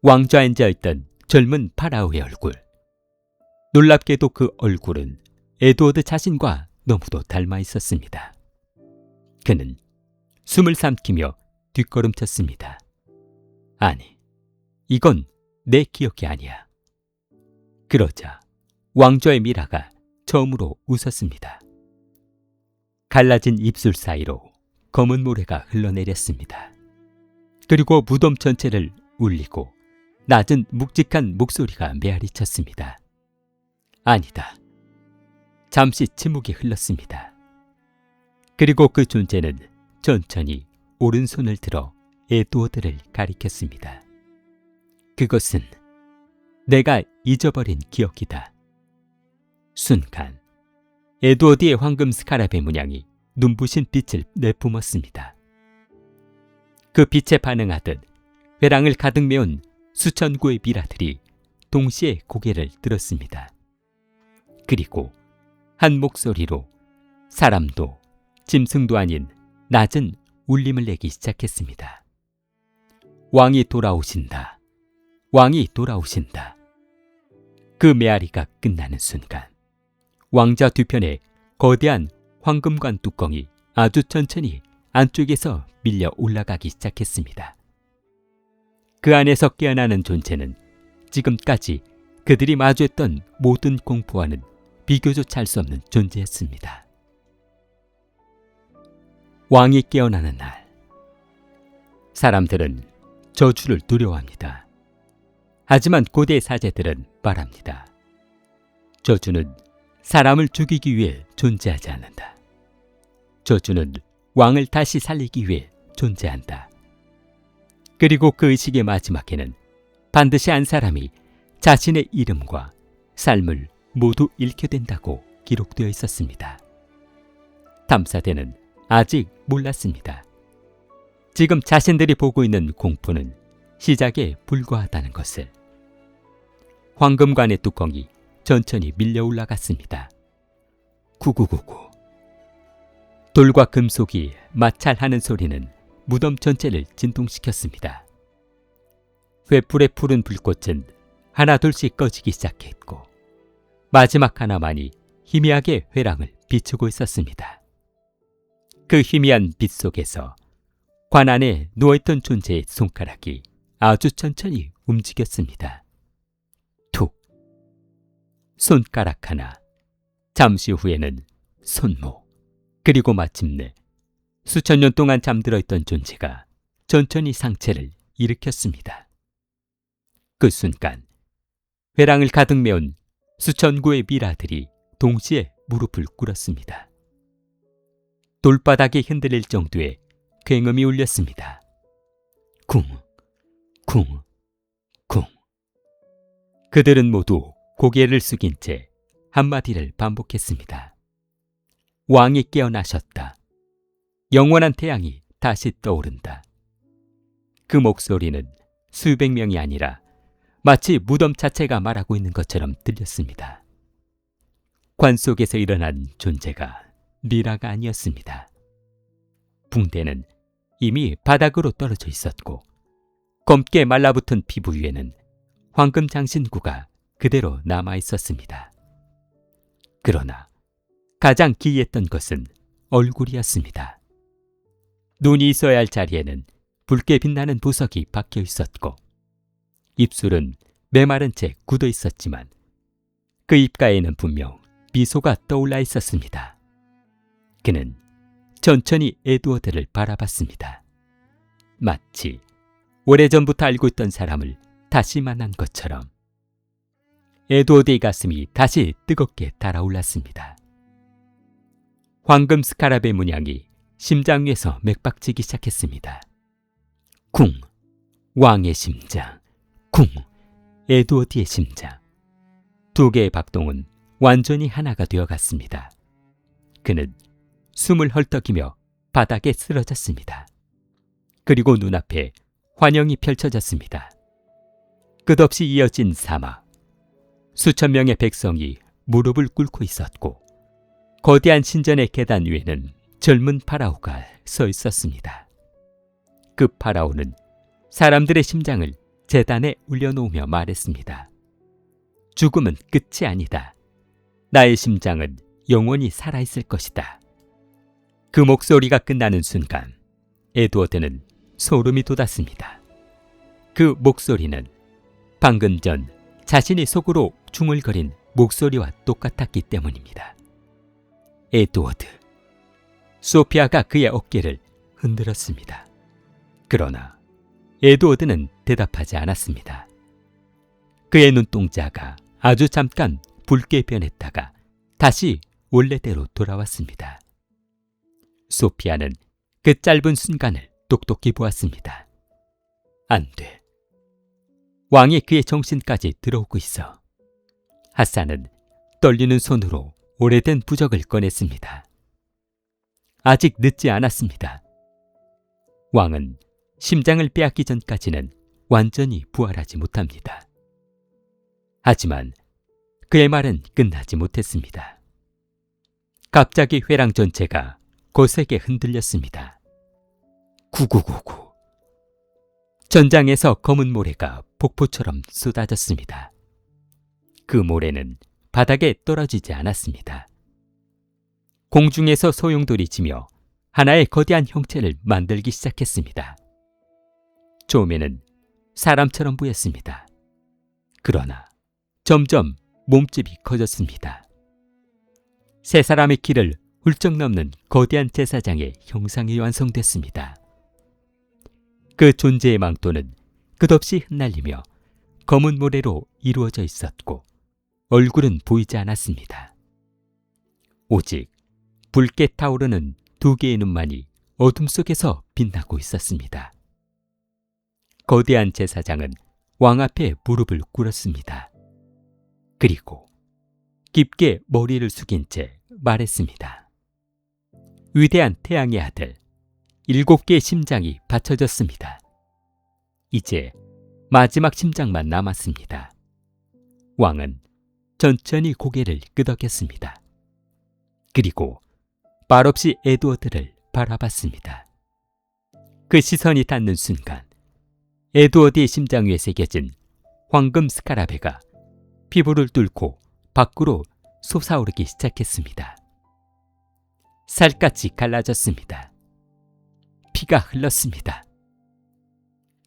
왕좌에 앉아있던 젊은 파라오의 얼굴. 놀랍게도 그 얼굴은 에드워드 자신과 너무도 닮아 있었습니다. 그는 숨을 삼키며 뒷걸음쳤습니다. 아니, 이건 내 기억이 아니야. 그러자 왕좌의 미라가 처음으로 웃었습니다. 갈라진 입술 사이로 검은 모래가 흘러내렸습니다. 그리고 무덤 전체를 울리고 낮은 묵직한 목소리가 메아리쳤습니다. 아니다. 잠시 침묵이 흘렀습니다. 그리고 그 존재는 천천히 오른손을 들어 에드워드를 가리켰습니다. 그것은 내가 잊어버린 기억이다. 순간 에드워드의 황금 스카라베 문양이 눈부신 빛을 내뿜었습니다. 그 빛에 반응하듯 회랑을 가득 메운 수천 구의 미라들이 동시에 고개를 들었습니다. 그리고 한 목소리로 사람도 짐승도 아닌 낮은 울림을 내기 시작했습니다. 왕이 돌아오신다. 왕이 돌아오신다. 그 메아리가 끝나는 순간 왕자 뒤편에 거대한 황금관 뚜껑이 아주 천천히 안쪽에서 밀려 올라가기 시작했습니다. 그 안에서 깨어나는 존재는 지금까지 그들이 마주했던 모든 공포와는 비교조차 할 수 없는 존재였습니다. 왕이 깨어나는 날, 사람들은 저주를 두려워합니다. 하지만 고대 사제들은 말합니다. 저주는 사람을 죽이기 위해 존재하지 않는다. 저주는 왕을 다시 살리기 위해 존재한다. 그리고 그 의식의 마지막에는 반드시 한 사람이 자신의 이름과 삶을 모두 잃게 된다고 기록되어 있었습니다. 탐사대는 아직 몰랐습니다. 지금 자신들이 보고 있는 공포는 시작에 불과하다는 것을. 황금관의 뚜껑이 천천히 밀려 올라갔습니다. 구구구구. 돌과 금속이 마찰하는 소리는 무덤 전체를 진동시켰습니다. 횃불의 푸른 불꽃은 하나둘씩 꺼지기 시작했고 마지막 하나만이 희미하게 회랑을 비추고 있었습니다. 그 희미한 빛 속에서 관 안에 누워있던 존재의 손가락이 아주 천천히 움직였습니다. 툭. 손가락 하나, 잠시 후에는 손목, 그리고 마침내 수천 년 동안 잠들어 있던 존재가 천천히 상체를 일으켰습니다. 그 순간 회랑을 가득 메운 수천 구의 미라들이 동시에 무릎을 꿇었습니다. 돌바닥이 흔들릴 정도의 굉음이 울렸습니다. 쿵, 쿵, 쿵. 그들은 모두 고개를 숙인 채 한마디를 반복했습니다. 왕이 깨어나셨다. 영원한 태양이 다시 떠오른다. 그 목소리는 수백 명이 아니라 마치 무덤 자체가 말하고 있는 것처럼 들렸습니다. 관 속에서 일어난 존재가 미라가 아니었습니다. 붕대는 이미 바닥으로 떨어져 있었고 검게 말라붙은 피부 위에는 황금 장신구가 그대로 남아 있었습니다. 그러나 가장 기이했던 것은 얼굴이었습니다. 눈이 있어야 할 자리에는 붉게 빛나는 보석이 박혀 있었고 입술은 메마른 채 굳어 있었지만 그 입가에는 분명 미소가 떠올라 있었습니다. 그는 천천히 에드워드를 바라봤습니다. 마치 오래전부터 알고 있던 사람을 다시 만난 것처럼. 에드워드의 가슴이 다시 뜨겁게 달아올랐습니다. 황금 스카랍의 문양이 심장 위에서 맥박치기 시작했습니다. 쿵! 왕의 심장. 쿵! 에드워드의 심장. 두 개의 박동은 완전히 하나가 되어갔습니다. 그는 숨을 헐떡이며 바닥에 쓰러졌습니다. 그리고 눈앞에 환영이 펼쳐졌습니다. 끝없이 이어진 사막. 수천 명의 백성이 무릎을 꿇고 있었고 거대한 신전의 계단 위에는 젊은 파라오가 서 있었습니다. 그 파라오는 사람들의 심장을 제단에 올려놓으며 말했습니다. 죽음은 끝이 아니다. 나의 심장은 영원히 살아있을 것이다. 그 목소리가 끝나는 순간 에드워드는 소름이 돋았습니다. 그 목소리는 방금 전 자신이 속으로 중얼거린 목소리와 똑같았기 때문입니다. 에드워드. 소피아가 그의 어깨를 흔들었습니다. 그러나 에드워드는 대답하지 않았습니다. 그의 눈동자가 아주 잠깐 붉게 변했다가 다시 원래대로 돌아왔습니다. 소피아는 그 짧은 순간을 똑똑히 보았습니다. 안 돼. 왕이 그의 정신까지 들어오고 있어. 하산은 떨리는 손으로 오래된 부적을 꺼냈습니다. 아직 늦지 않았습니다. 왕은 심장을 빼앗기 전까지는 완전히 부활하지 못합니다. 하지만 그의 말은 끝나지 못했습니다. 갑자기 회랑 전체가 거세게 흔들렸습니다. 구구구구. 전장에서 검은 모래가 폭포처럼 쏟아졌습니다. 그 모래는 바닥에 떨어지지 않았습니다. 공중에서 소용돌이 치며 하나의 거대한 형체를 만들기 시작했습니다. 처음에는 사람처럼 보였습니다. 그러나 점점 몸집이 커졌습니다. 세 사람의 키를 훌쩍 넘는 거대한 제사장의 형상이 완성됐습니다. 그 존재의 망토는 끝없이 흩날리며 검은 모래로 이루어져 있었고 얼굴은 보이지 않았습니다. 오직 붉게 타오르는 두 개의 눈만이 어둠 속에서 빛나고 있었습니다. 거대한 제사장은 왕 앞에 무릎을 꿇었습니다. 그리고 깊게 머리를 숙인 채 말했습니다. 위대한 태양의 아들, 7개의 심장이 바쳐졌습니다. 이제 마지막 심장만 남았습니다. 왕은 천천히 고개를 끄덕였습니다. 그리고 말없이 에드워드를 바라봤습니다. 그 시선이 닿는 순간 에드워드의 심장 위에 새겨진 황금 스카라베가 피부를 뚫고 밖으로 솟아오르기 시작했습니다. 살갗이 갈라졌습니다. 피가 흘렀습니다.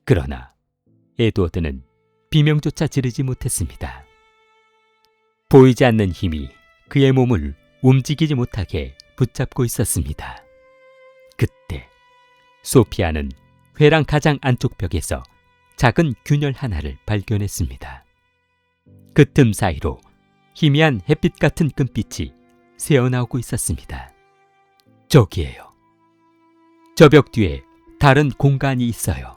그러나 에드워드는 비명조차 지르지 못했습니다. 보이지 않는 힘이 그의 몸을 움직이지 못하게 붙잡고 있었습니다. 그때 소피아는 회랑 가장 안쪽 벽에서 작은 균열 하나를 발견했습니다. 그 틈 사이로 희미한 햇빛 같은 끈빛이 새어나오고 있었습니다. 저기에요. 저 벽 뒤에 다른 공간이 있어요.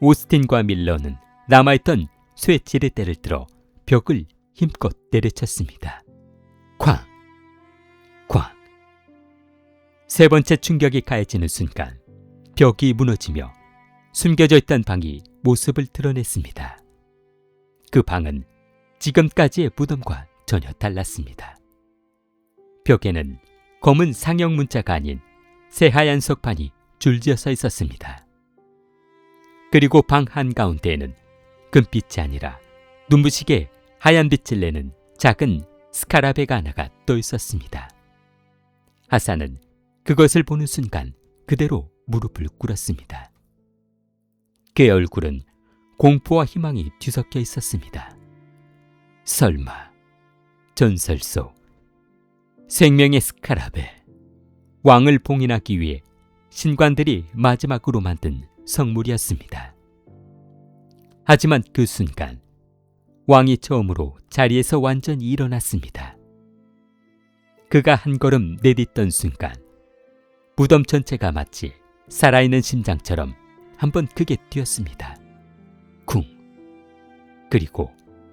오스틴과 밀러는 남아있던 쇠 지렛대를 들어 벽을 힘껏 내려쳤습니다. 쾅! 쾅! 세 번째 충격이 가해지는 순간 벽이 무너지며 숨겨져 있던 방이 모습을 드러냈습니다. 그 방은 지금까지의 무덤과 전혀 달랐습니다. 벽에는 검은 상형 문자가 아닌 새하얀 석판이 줄지어 서 있었습니다. 그리고 방 한가운데에는 금빛이 아니라 눈부시게 하얀 빛을 내는 작은 스카라베가 하나가 떠 있었습니다. 하산은 그것을 보는 순간 그대로 무릎을 꿇었습니다. 그의 얼굴은 공포와 희망이 뒤섞여 있었습니다. 설마 전설 속 생명의 스카라베, 왕을 봉인하기 위해 신관들이 마지막으로 만든 성물이었습니다. 하지만 그 순간 왕이 처음으로 자리에서 완전히 일어났습니다. 그가 한 걸음 내딛던 순간 무덤 전체가 마치 살아있는 심장처럼 한번 크게 뛰었습니다. 쿵! 그리고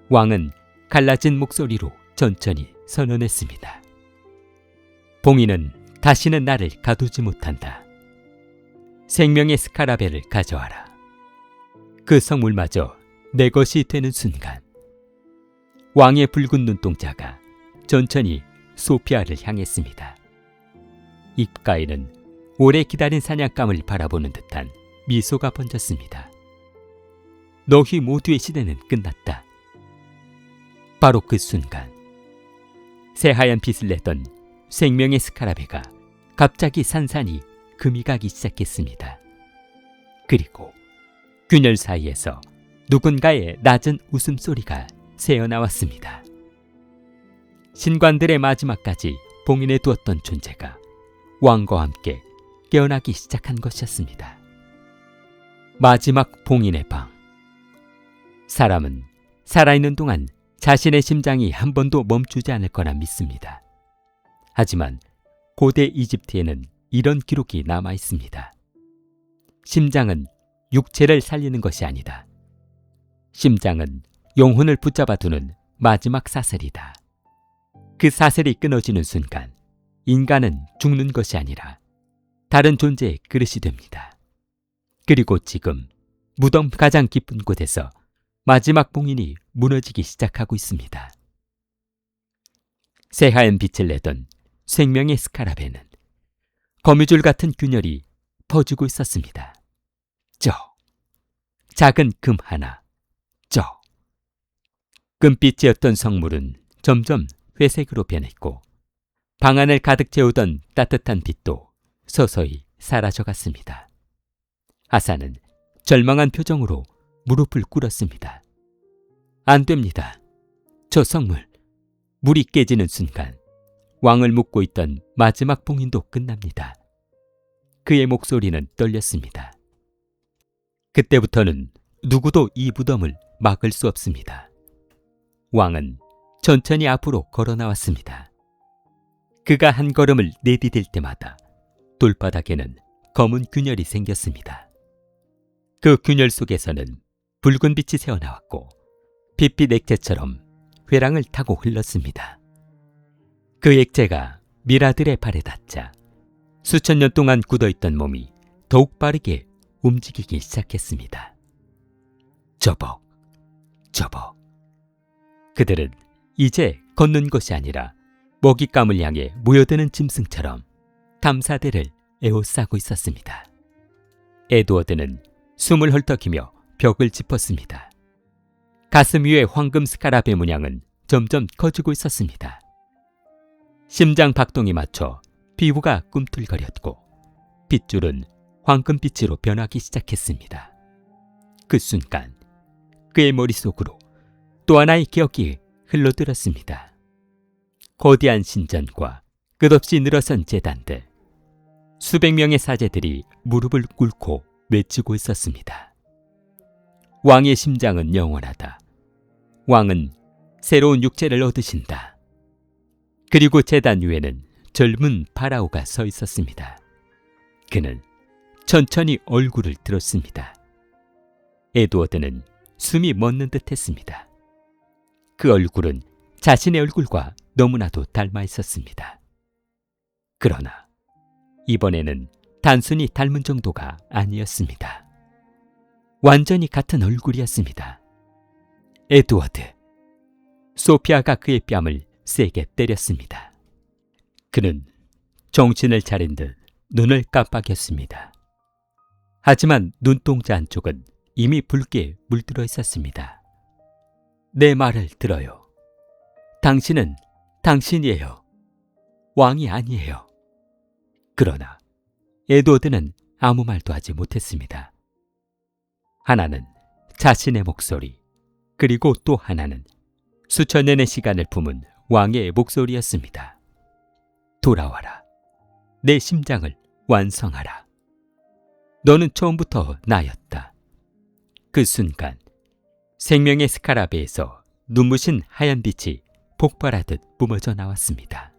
왕은 갈라진 목소리로 천천히 선언했습니다. 봉인은 다시는 나를 가두지 못한다. 생명의 스카라베를 가져와라. 그 성물마저 내 것이 되는 순간 왕의 붉은 눈동자가 천천히 소피아를 향했습니다. 입가에는 오래 기다린 사냥감을 바라보는 듯한 미소가 번졌습니다. 너희 모두의 시대는 끝났다. 바로 그 순간 새하얀 빛을 내던 생명의 스카라베가 갑자기 산산이 금이 가기 시작했습니다. 그리고 균열 사이에서 누군가의 낮은 웃음소리가 새어나왔습니다. 신관들의 마지막까지 봉인해 두었던 존재가 왕과 함께 깨어나기 시작한 것이었습니다. 마지막 봉인의 방. 사람은 살아있는 동안 자신의 심장이 한 번도 멈추지 않을 거라 믿습니다. 하지만 고대 이집트에는 이런 기록이 남아 있습니다. 심장은 육체를 살리는 것이 아니다. 심장은 영혼을 붙잡아 두는 마지막 사슬이다. 그 사슬이 끊어지는 순간 인간은 죽는 것이 아니라 다른 존재의 그릇이 됩니다. 그리고 지금 무덤 가장 깊은 곳에서 마지막 봉인이 무너지기 시작하고 있습니다. 새하얀 빛을 내던 생명의 스카라베는 거미줄 같은 균열이 퍼지고 있었습니다. 작은 금 하나, 금빛이었던 성물은 점점 회색으로 변했고 방 안을 가득 채우던 따뜻한 빛도 서서히 사라져갔습니다. 하산은 절망한 표정으로 무릎을 꿇었습니다. 안 됩니다. 저 성물, 물이 깨지는 순간 왕을 묶고 있던 마지막 봉인도 끝납니다. 그의 목소리는 떨렸습니다. 그때부터는 누구도 이 무덤을 막을 수 없습니다. 왕은 천천히 앞으로 걸어 나왔습니다. 그가 한 걸음을 내디딜 때마다 돌바닥에는 검은 균열이 생겼습니다. 그 균열 속에서는 붉은 빛이 새어나왔고 빛빛 액체처럼 회랑을 타고 흘렀습니다. 그 액체가 미라들의 발에 닿자 수천 년 동안 굳어있던 몸이 더욱 빠르게 움직이기 시작했습니다. 저벅. 그들은 이제 걷는 것이 아니라 먹잇감을 향해 모여드는 짐승처럼 탐사대를 에워싸고 있었습니다. 에드워드는 숨을 헐떡이며 벽을 짚었습니다. 가슴 위의 황금 스카라베 문양은 점점 커지고 있었습니다. 심장 박동에 맞춰 피부가 꿈틀거렸고 빗줄은 황금빛으로 변하기 시작했습니다. 그 순간 그의 머릿속으로 또 하나의 기억이 흘러들었습니다. 거대한 신전과 끝없이 늘어선 제단들, 수백 명의 사제들이 무릎을 꿇고 외치고 있었습니다. 왕의 심장은 영원하다. 왕은 새로운 육체를 얻으신다. 그리고 제단 위에는 젊은 파라오가 서 있었습니다. 그는 천천히 얼굴을 들었습니다. 에드워드는 숨이 멎는 듯했습니다. 그 얼굴은 자신의 얼굴과 너무나도 닮아 있었습니다. 그러나 이번에는 단순히 닮은 정도가 아니었습니다. 완전히 같은 얼굴이었습니다. 에드워드. 소피아가 그의 뺨을 세게 때렸습니다. 그는 정신을 차린 듯 눈을 깜빡였습니다. 하지만 눈동자 안쪽은 이미 붉게 물들어 있었습니다. 내 말을 들어요. 당신은 당신이에요. 왕이 아니에요. 그러나 에드워드는 아무 말도 하지 못했습니다. 하나는 자신의 목소리, 그리고 또 하나는 수천 년의 시간을 품은 왕의 목소리였습니다. 돌아와라. 내 심장을 완성하라. 너는 처음부터 나였다. 그 순간 생명의 스카라베에서 눈부신 하얀 빛이 폭발하듯 뿜어져 나왔습니다.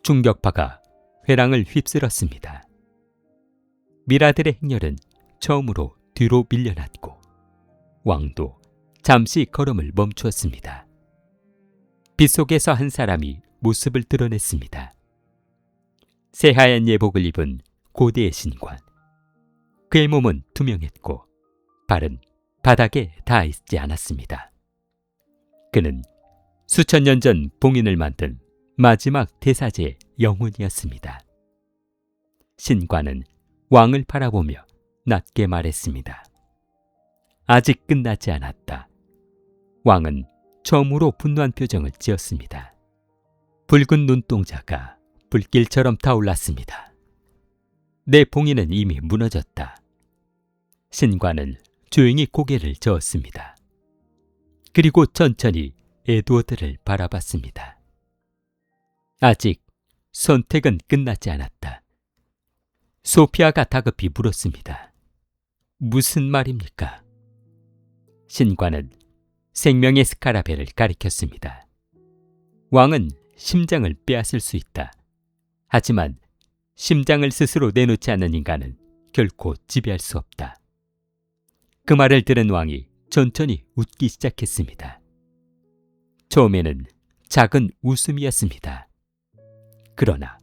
충격파가 회랑을 휩쓸었습니다. 미라들의 행렬은 처음으로 뒤로 밀려났고 왕도 잠시 걸음을 멈추었습니다. 빛 속에서 한 사람이 모습을 드러냈습니다. 새하얀 예복을 입은 고대의 신관. 그의 몸은 투명했고 발은 바닥에 닿아 있지 않았습니다. 그는 수천 년 전 봉인을 만든 마지막 대사제의 영혼이었습니다. 신관은 왕을 바라보며 낮게 말했습니다. 아직 끝나지 않았다. 왕은 처음으로 분노한 표정을 지었습니다. 붉은 눈동자가 불길처럼 타올랐습니다. 내 봉인은 이미 무너졌다. 신관은 조용히 고개를 저었습니다. 그리고 천천히 에드워드를 바라봤습니다. 아직 선택은 끝나지 않았다. 소피아가 다급히 물었습니다. 무슨 말입니까? 신관은 생명의 스카라벨을 가리켰습니다. 왕은 심장을 빼앗을 수 있다. 하지만 심장을 스스로 내놓지 않는 인간은 결코 지배할 수 없다. 그 말을 들은 왕이 천천히 웃기 시작했습니다. 처음에는 작은 웃음이었습니다. 그러나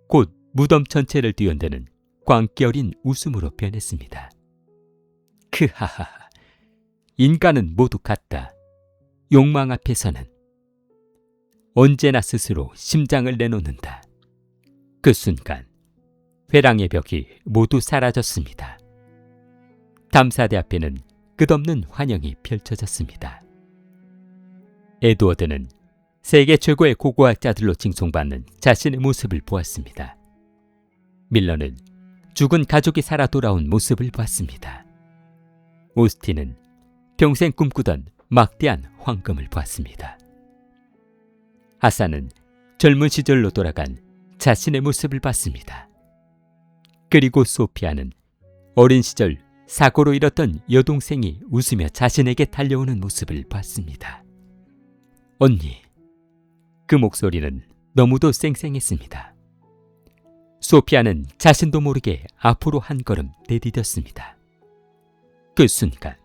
곧 무덤 전체를 뒤흔드는 광기 어린 웃음으로 변했습니다. 크하하, 인간은 모두 같다. 욕망 앞에서는 언제나 스스로 심장을 내놓는다. 그 순간 회랑의 벽이 모두 사라졌습니다. 탐사대 앞에는 끝없는 환영이 펼쳐졌습니다. 에드워드는 세계 최고의 고고학자들로 칭송받는 자신의 모습을 보았습니다. 밀러는 죽은 가족이 살아 돌아온 모습을 보았습니다. 오스틴은 평생 꿈꾸던 막대한 황금을 보았습니다. 하산은 젊은 시절로 돌아간 자신의 모습을 봤습니다. 그리고 소피아는 어린 시절 사고로 잃었던 여동생이 웃으며 자신에게 달려오는 모습을 봤습니다. 언니, 그 목소리는 너무도 쌩쌩했습니다. 소피아는 자신도 모르게 앞으로 한 걸음 내디뎠습니다. 그 순간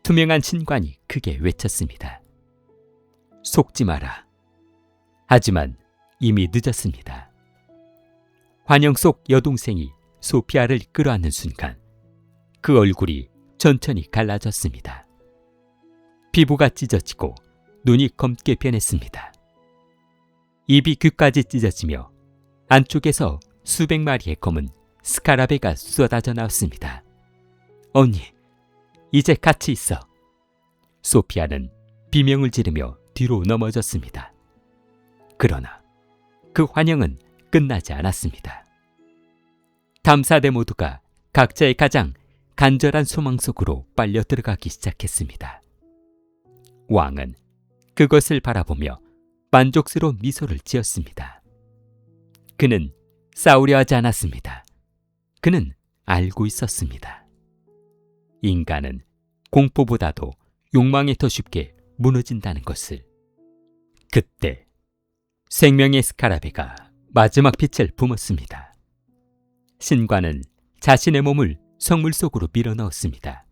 투명한 신관이 크게 외쳤습니다. 속지 마라. 하지만 이미 늦었습니다. 환영 속 여동생이 소피아를 끌어안는 순간 그 얼굴이 천천히 갈라졌습니다. 피부가 찢어지고 눈이 검게 변했습니다. 입이 귀까지 찢어지며 안쪽에서 수백 마리의 검은 스카라베가 쏟아져 나왔습니다. 언니, 이제 같이 있어. 소피아는 비명을 지르며 뒤로 넘어졌습니다. 그러나 그 환영은 끝나지 않았습니다. 탐사대 모두가 각자의 가장 간절한 소망 속으로 빨려 들어가기 시작했습니다. 왕은 그것을 바라보며 만족스러운 미소를 지었습니다. 그는 싸우려 하지 않았습니다. 그는 알고 있었습니다. 인간은 공포보다도 욕망에 더 쉽게 무너진다는 것을. 그때 생명의 스카라베가 마지막 빛을 뿜었습니다. 신관은 자신의 몸을 성물 속으로 밀어넣었습니다.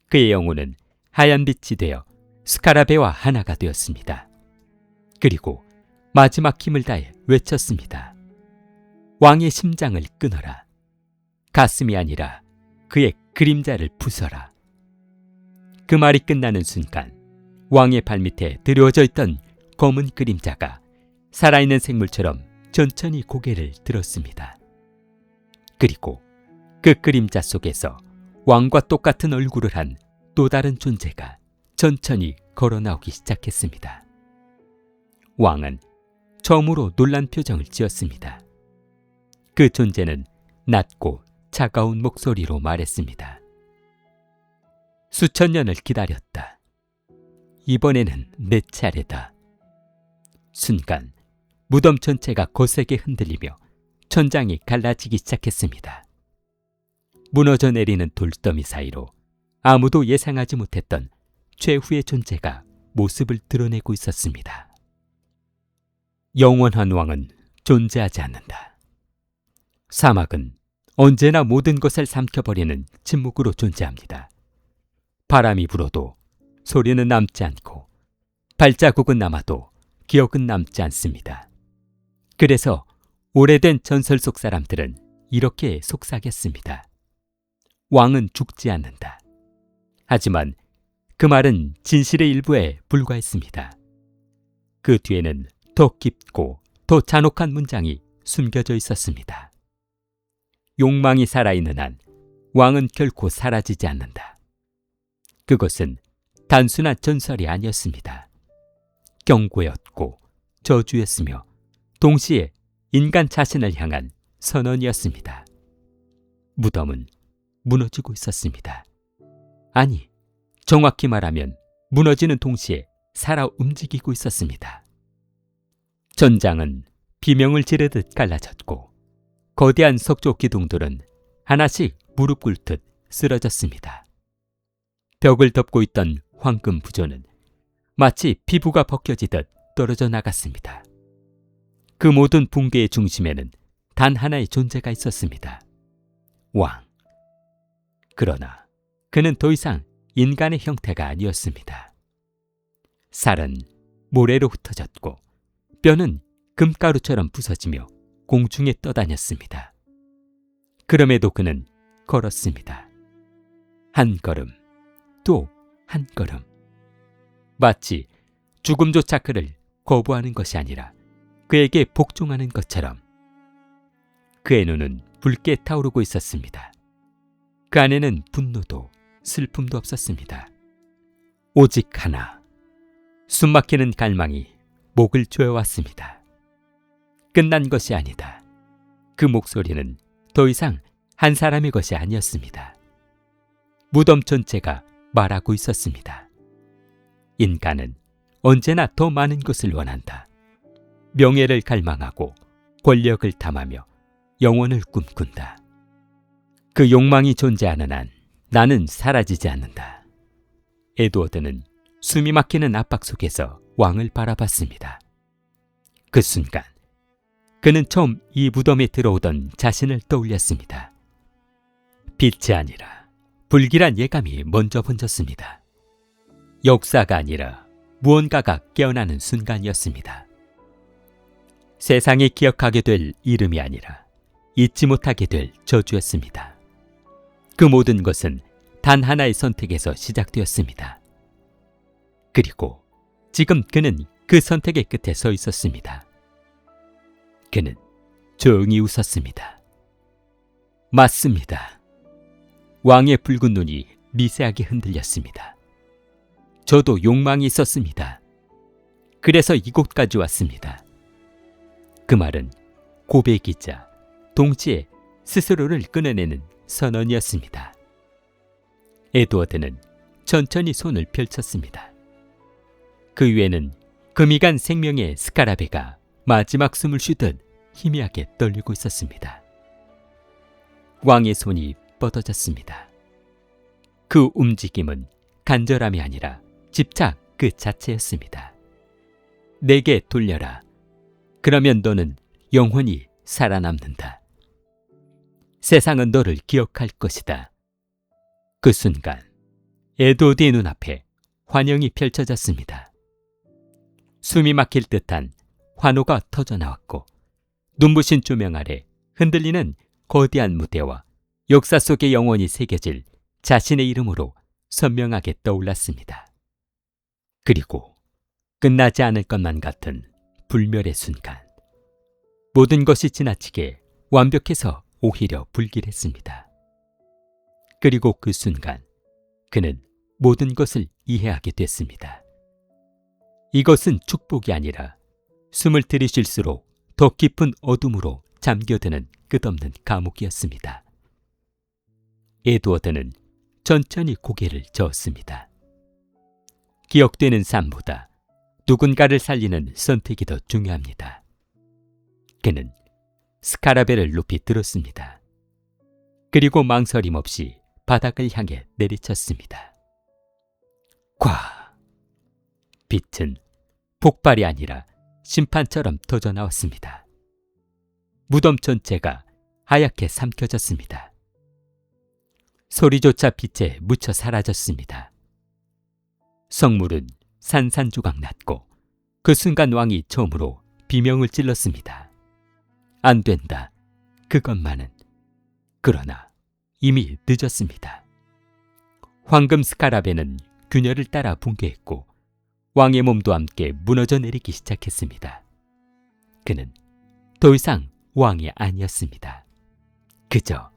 그의 영혼은 하얀 빛이 되어 스카라베와 하나가 되었습니다. 그리고 마지막 힘을 다해 외쳤습니다. 왕의 심장을 끊어라. 가슴이 아니라 그의 그림자를 부숴라. 그 말이 끝나는 순간 왕의 발밑에 드리워져 있던 검은 그림자가 살아있는 생물처럼 천천히 고개를 들었습니다. 그리고 그 그림자 속에서 왕과 똑같은 얼굴을 한 또 다른 존재가 천천히 걸어 나오기 시작했습니다. 왕은 처음으로 놀란 표정을 지었습니다. 그 존재는 낮고 차가운 목소리로 말했습니다. 수천 년을 기다렸다. 이번에는 내 차례다. 순간 무덤 전체가 거세게 흔들리며 천장이 갈라지기 시작했습니다. 무너져 내리는 돌더미 사이로 아무도 예상하지 못했던 최후의 존재가 모습을 드러내고 있었습니다. 영원한 왕은 존재하지 않는다. 사막은 언제나 모든 것을 삼켜버리는 침묵으로 존재합니다. 바람이 불어도 소리는 남지 않고 발자국은 남아도 기억은 남지 않습니다. 그래서 오래된 전설 속 사람들은 이렇게 속삭였습니다. 왕은 죽지 않는다. 하지만 그 말은 진실의 일부에 불과했습니다. 그 뒤에는 더 깊고 더 잔혹한 문장이 숨겨져 있었습니다. 욕망이 살아있는 한 왕은 결코 사라지지 않는다. 그것은 단순한 전설이 아니었습니다. 경고였고 저주였으며 동시에 인간 자신을 향한 선언이었습니다. 무덤은 무너지고 있었습니다. 아니, 정확히 말하면 무너지는 동시에 살아 움직이고 있었습니다. 전장은 비명을 지르듯 갈라졌고 거대한 석조 기둥들은 하나씩 무릎 꿇듯 쓰러졌습니다. 벽을 덮고 있던 황금 부조는 마치 피부가 벗겨지듯 떨어져 나갔습니다. 그 모든 붕괴의 중심에는 단 하나의 존재가 있었습니다. 왕. 그러나 그는 더 이상 인간의 형태가 아니었습니다. 살은 모래로 흩어졌고 뼈는 금가루처럼 부서지며 공중에 떠다녔습니다. 그럼에도 그는 걸었습니다. 한 걸음, 또 한 걸음. 마치 죽음조차 그를 거부하는 것이 아니라 그에게 복종하는 것처럼. 그의 눈은 붉게 타오르고 있었습니다. 그 안에는 분노도 슬픔도 없었습니다. 오직 하나, 숨막히는 갈망이 목을 조여왔습니다. 끝난 것이 아니다. 그 목소리는 더 이상 한 사람의 것이 아니었습니다. 무덤 전체가 말하고 있었습니다. 인간은 언제나 더 많은 것을 원한다. 명예를 갈망하고 권력을 탐하며 영혼을 꿈꾼다. 그 욕망이 존재하는 한 나는 사라지지 않는다. 에드워드는 숨이 막히는 압박 속에서 왕을 바라봤습니다. 그 순간 그는 처음 이 무덤에 들어오던 자신을 떠올렸습니다. 빛이 아니라 불길한 예감이 먼저 번졌습니다. 역사가 아니라 무언가가 깨어나는 순간이었습니다. 세상이 기억하게 될 이름이 아니라 잊지 못하게 될 저주였습니다. 그 모든 것은 단 하나의 선택에서 시작되었습니다. 그리고 지금 그는 그 선택의 끝에 서 있었습니다. 그는 조용히 웃었습니다. 맞습니다. 왕의 붉은 눈이 미세하게 흔들렸습니다. 저도 욕망이 있었습니다. 그래서 이곳까지 왔습니다. 그 말은 고백이자 동시에 스스로를 끊어내는 선언이었습니다. 에드워드는 천천히 손을 펼쳤습니다. 그 위에는 금이 간 생명의 스카라베가 마지막 숨을 쉬듯 희미하게 떨리고 있었습니다. 왕의 손이 뻗어졌습니다. 그 움직임은 간절함이 아니라 집착 그 자체였습니다. 내게 돌려라. 그러면 너는 영원히 살아남는다. 세상은 너를 기억할 것이다. 그 순간 에드워드의 눈앞에 환영이 펼쳐졌습니다. 숨이 막힐 듯한 환호가 터져나왔고 눈부신 조명 아래 흔들리는 거대한 무대와 역사 속에 영원히 새겨질 자신의 이름으로 선명하게 떠올랐습니다. 그리고 끝나지 않을 것만 같은 불멸의 순간, 모든 것이 지나치게 완벽해서 오히려 불길했습니다. 그리고 그 순간 그는 모든 것을 이해하게 됐습니다. 이것은 축복이 아니라 숨을 들이쉴수록 더 깊은 어둠으로 잠겨드는 끝없는 감옥이었습니다. 에드워드는 천천히 고개를 저었습니다. 기억되는 삶보다 누군가를 살리는 선택이 더 중요합니다. 그는 스카라벨을 높이 들었습니다. 그리고 망설임 없이 바닥을 향해 내리쳤습니다. 과! 빛은 폭발이 아니라 심판처럼 터져나왔습니다. 무덤 전체가 하얗게 삼켜졌습니다. 소리조차 빛에 묻혀 사라졌습니다. 성물은 산산조각 났고 그 순간 왕이 처음으로 비명을 찔렀습니다. 안 된다. 그것만은. 그러나 이미 늦었습니다. 황금 스카라베는 균열을 따라 붕괴했고 왕의 몸도 함께 무너져 내리기 시작했습니다. 그는 더 이상 왕이 아니었습니다. 그저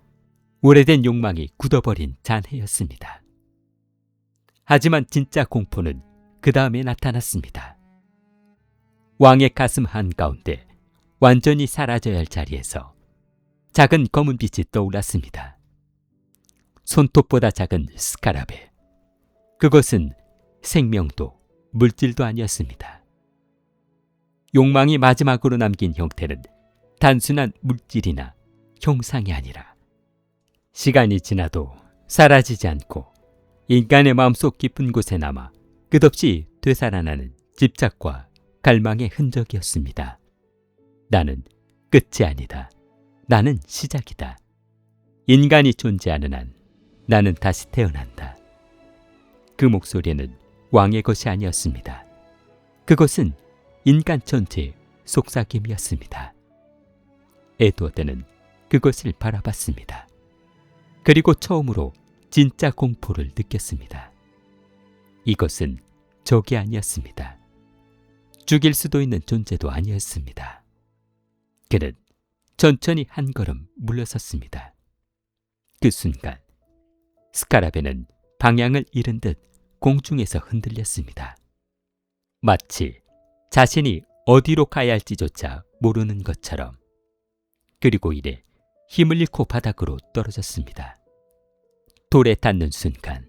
오래된 욕망이 굳어버린 잔해였습니다. 하지만 진짜 공포는 그 다음에 나타났습니다. 왕의 가슴 한가운데 완전히 사라져야 할 자리에서 작은 검은 빛이 떠올랐습니다. 손톱보다 작은 스카라베. 그것은 생명도 물질도 아니었습니다. 욕망이 마지막으로 남긴 형태는 단순한 물질이나 형상이 아니라 시간이 지나도 사라지지 않고 인간의 마음속 깊은 곳에 남아 끝없이 되살아나는 집착과 갈망의 흔적이었습니다. 나는 끝이 아니다. 나는 시작이다. 인간이 존재하는 한 나는 다시 태어난다. 그 목소리는 왕의 것이 아니었습니다. 그것은 인간 전체의 속삭임이었습니다. 에드워드는 그것을 바라봤습니다. 그리고 처음으로 진짜 공포를 느꼈습니다. 이것은 적이 아니었습니다. 죽일 수도 있는 존재도 아니었습니다. 그는 천천히 한 걸음 물러섰습니다. 그 순간 스카라베는 방향을 잃은 듯 공중에서 흔들렸습니다. 마치 자신이 어디로 가야 할지조차 모르는 것처럼. 그리고 이래 힘을 잃고 바닥으로 떨어졌습니다. 돌에 닿는 순간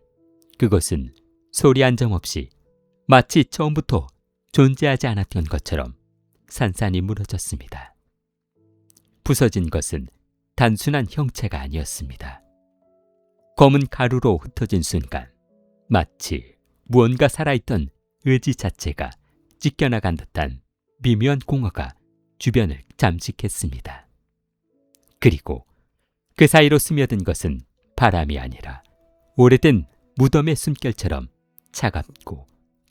그것은 소리 한 점 없이 마치 처음부터 존재하지 않았던 것처럼 산산이 무너졌습니다. 부서진 것은 단순한 형체가 아니었습니다. 검은 가루로 흩어진 순간 마치 무언가 살아있던 의지 자체가 찢겨나간 듯한 미묘한 공허가 주변을 잠식했습니다. 그리고 그 사이로 스며든 것은 바람이 아니라 오래된 무덤의 숨결처럼 차갑고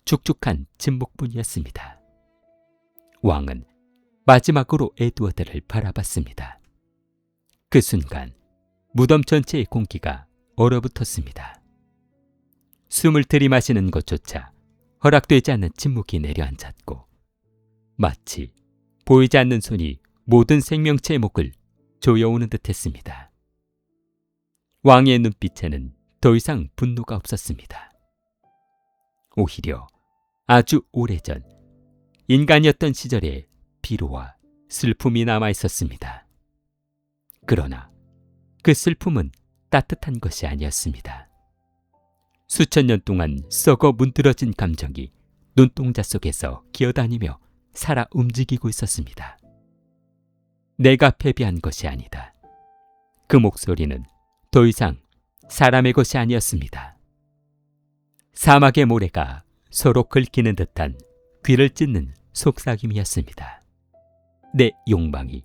축축한 침묵뿐이었습니다. 왕은 마지막으로 에드워드를 바라봤습니다. 그 순간 무덤 전체의 공기가 얼어붙었습니다. 숨을 들이마시는 것조차 허락되지 않는 침묵이 내려앉았고 마치 보이지 않는 손이 모든 생명체의 목을 조여오는 듯했습니다. 왕의 눈빛에는 더 이상 분노가 없었습니다. 오히려 아주 오래전 인간이었던 시절의 피로와 슬픔이 남아 있었습니다. 그러나 그 슬픔은 따뜻한 것이 아니었습니다. 수천 년 동안 썩어 문드러진 감정이 눈동자 속에서 기어다니며 살아 움직이고 있었습니다. 내가 패배한 것이 아니다. 그 목소리는 더 이상 사람의 것이 아니었습니다. 사막의 모래가 서로 긁히는 듯한 귀를 찢는 속삭임이었습니다. 내 욕망이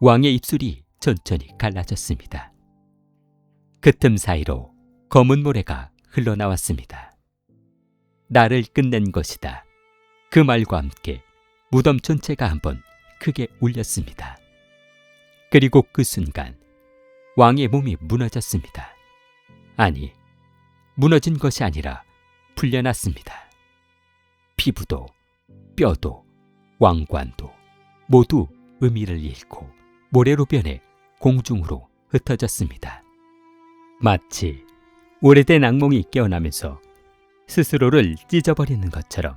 왕의 입술이 천천히 갈라졌습니다. 그 틈 사이로 검은 모래가 흘러나왔습니다. 나를 끝낸 것이다. 그 말과 함께 무덤 전체가 한번 크게 울렸습니다. 그리고 그 순간 왕의 몸이 무너졌습니다. 아니, 무너진 것이 아니라 풀려났습니다. 피부도 뼈도 왕관도 모두 의미를 잃고 모래로 변해 공중으로 흩어졌습니다. 마치 오래된 악몽이 깨어나면서 스스로를 찢어버리는 것처럼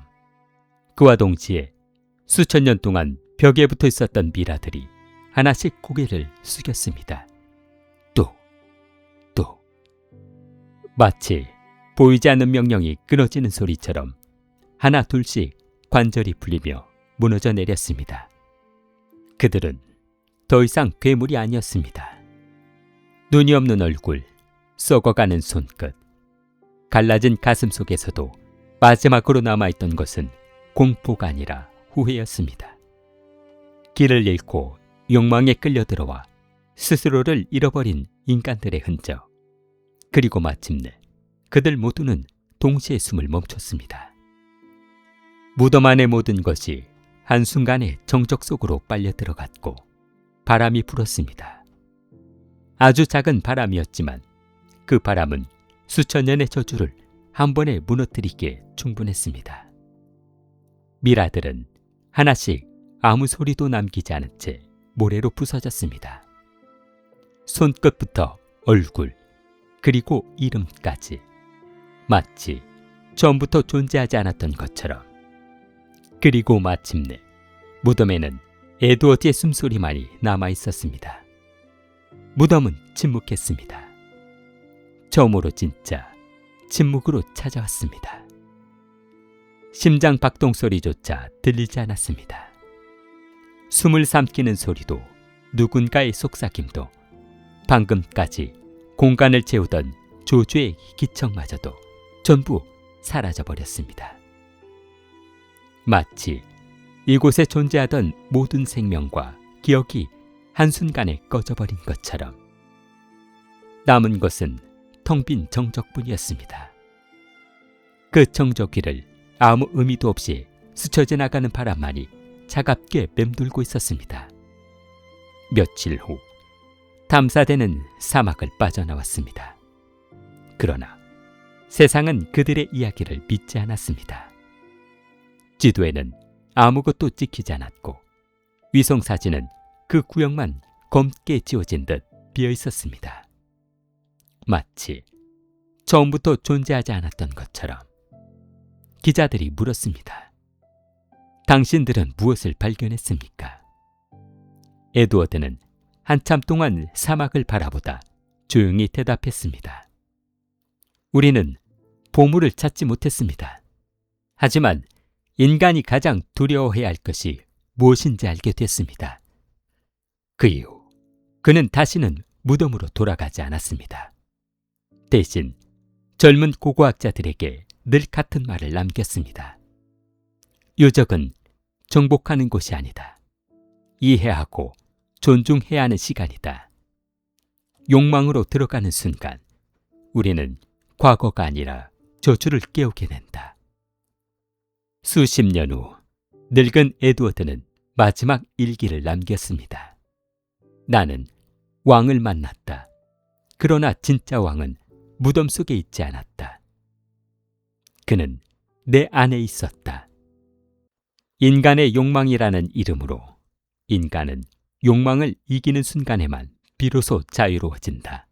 그와 동시에 수천 년 동안 벽에 붙어 있었던 미라들이 하나씩 고개를 숙였습니다. 또 마치 보이지 않는 명령이 끊어지는 소리처럼 하나 둘씩 관절이 풀리며 무너져 내렸습니다. 그들은 더 이상 괴물이 아니었습니다. 눈이 없는 얼굴, 썩어가는 손끝, 갈라진 가슴 속에서도 마지막으로 남아있던 것은 공포가 아니라 후회였습니다. 길을 잃고 욕망에 끌려들어와 스스로를 잃어버린 인간들의 흔적. 그리고 마침내 그들 모두는 동시에 숨을 멈췄습니다. 무덤 안의 모든 것이 한순간에 정적 속으로 빨려 들어갔고 바람이 불었습니다. 아주 작은 바람이었지만 그 바람은 수천 년의 저주를 한 번에 무너뜨리기에 충분했습니다. 미라들은 하나씩 아무 소리도 남기지 않은 채 모래로 부서졌습니다. 손끝부터 얼굴, 그리고 이름까지 마치 처음부터 존재하지 않았던 것처럼. 그리고 마침내 무덤에는 에드워드의 숨소리만이 남아있었습니다. 무덤은 침묵했습니다. 처음으로 진짜 침묵으로 찾아왔습니다. 심장 박동 소리조차 들리지 않았습니다. 숨을 삼키는 소리도 누군가의 속삭임도 방금까지 공간을 채우던 조주의 기척마저도 전부 사라져버렸습니다. 마치 이곳에 존재하던 모든 생명과 기억이 한순간에 꺼져버린 것처럼 남은 것은 텅 빈 정적뿐이었습니다. 그 정적 위를 아무 의미도 없이 스쳐 지나가는 바람만이 차갑게 맴돌고 있었습니다. 며칠 후 탐사대는 사막을 빠져나왔습니다. 그러나 세상은 그들의 이야기를 믿지 않았습니다. 지도에는 아무것도 찍히지 않았고 위성사진은 그 구역만 검게 지워진 듯 비어 있었습니다. 마치 처음부터 존재하지 않았던 것처럼. 기자들이 물었습니다. 당신들은 무엇을 발견했습니까? 에드워드는 한참 동안 사막을 바라보다 조용히 대답했습니다. 우리는 보물을 찾지 못했습니다. 하지만 인간이 가장 두려워해야 할 것이 무엇인지 알게 됐습니다. 그 이후 그는 다시는 무덤으로 돌아가지 않았습니다. 대신 젊은 고고학자들에게 늘 같은 말을 남겼습니다. 유적은 정복하는 곳이 아니다. 이해하고 존중해야 하는 시간이다. 욕망으로 들어가는 순간 우리는 과거가 아니라 저주를 깨우게 된다. 수십 년 후 늙은 에드워드는 마지막 일기를 남겼습니다. 나는 왕을 만났다. 그러나 진짜 왕은 무덤 속에 있지 않았다. 그는 내 안에 있었다. 인간의 욕망이라는 이름으로 인간은 욕망을 이기는 순간에만 비로소 자유로워진다.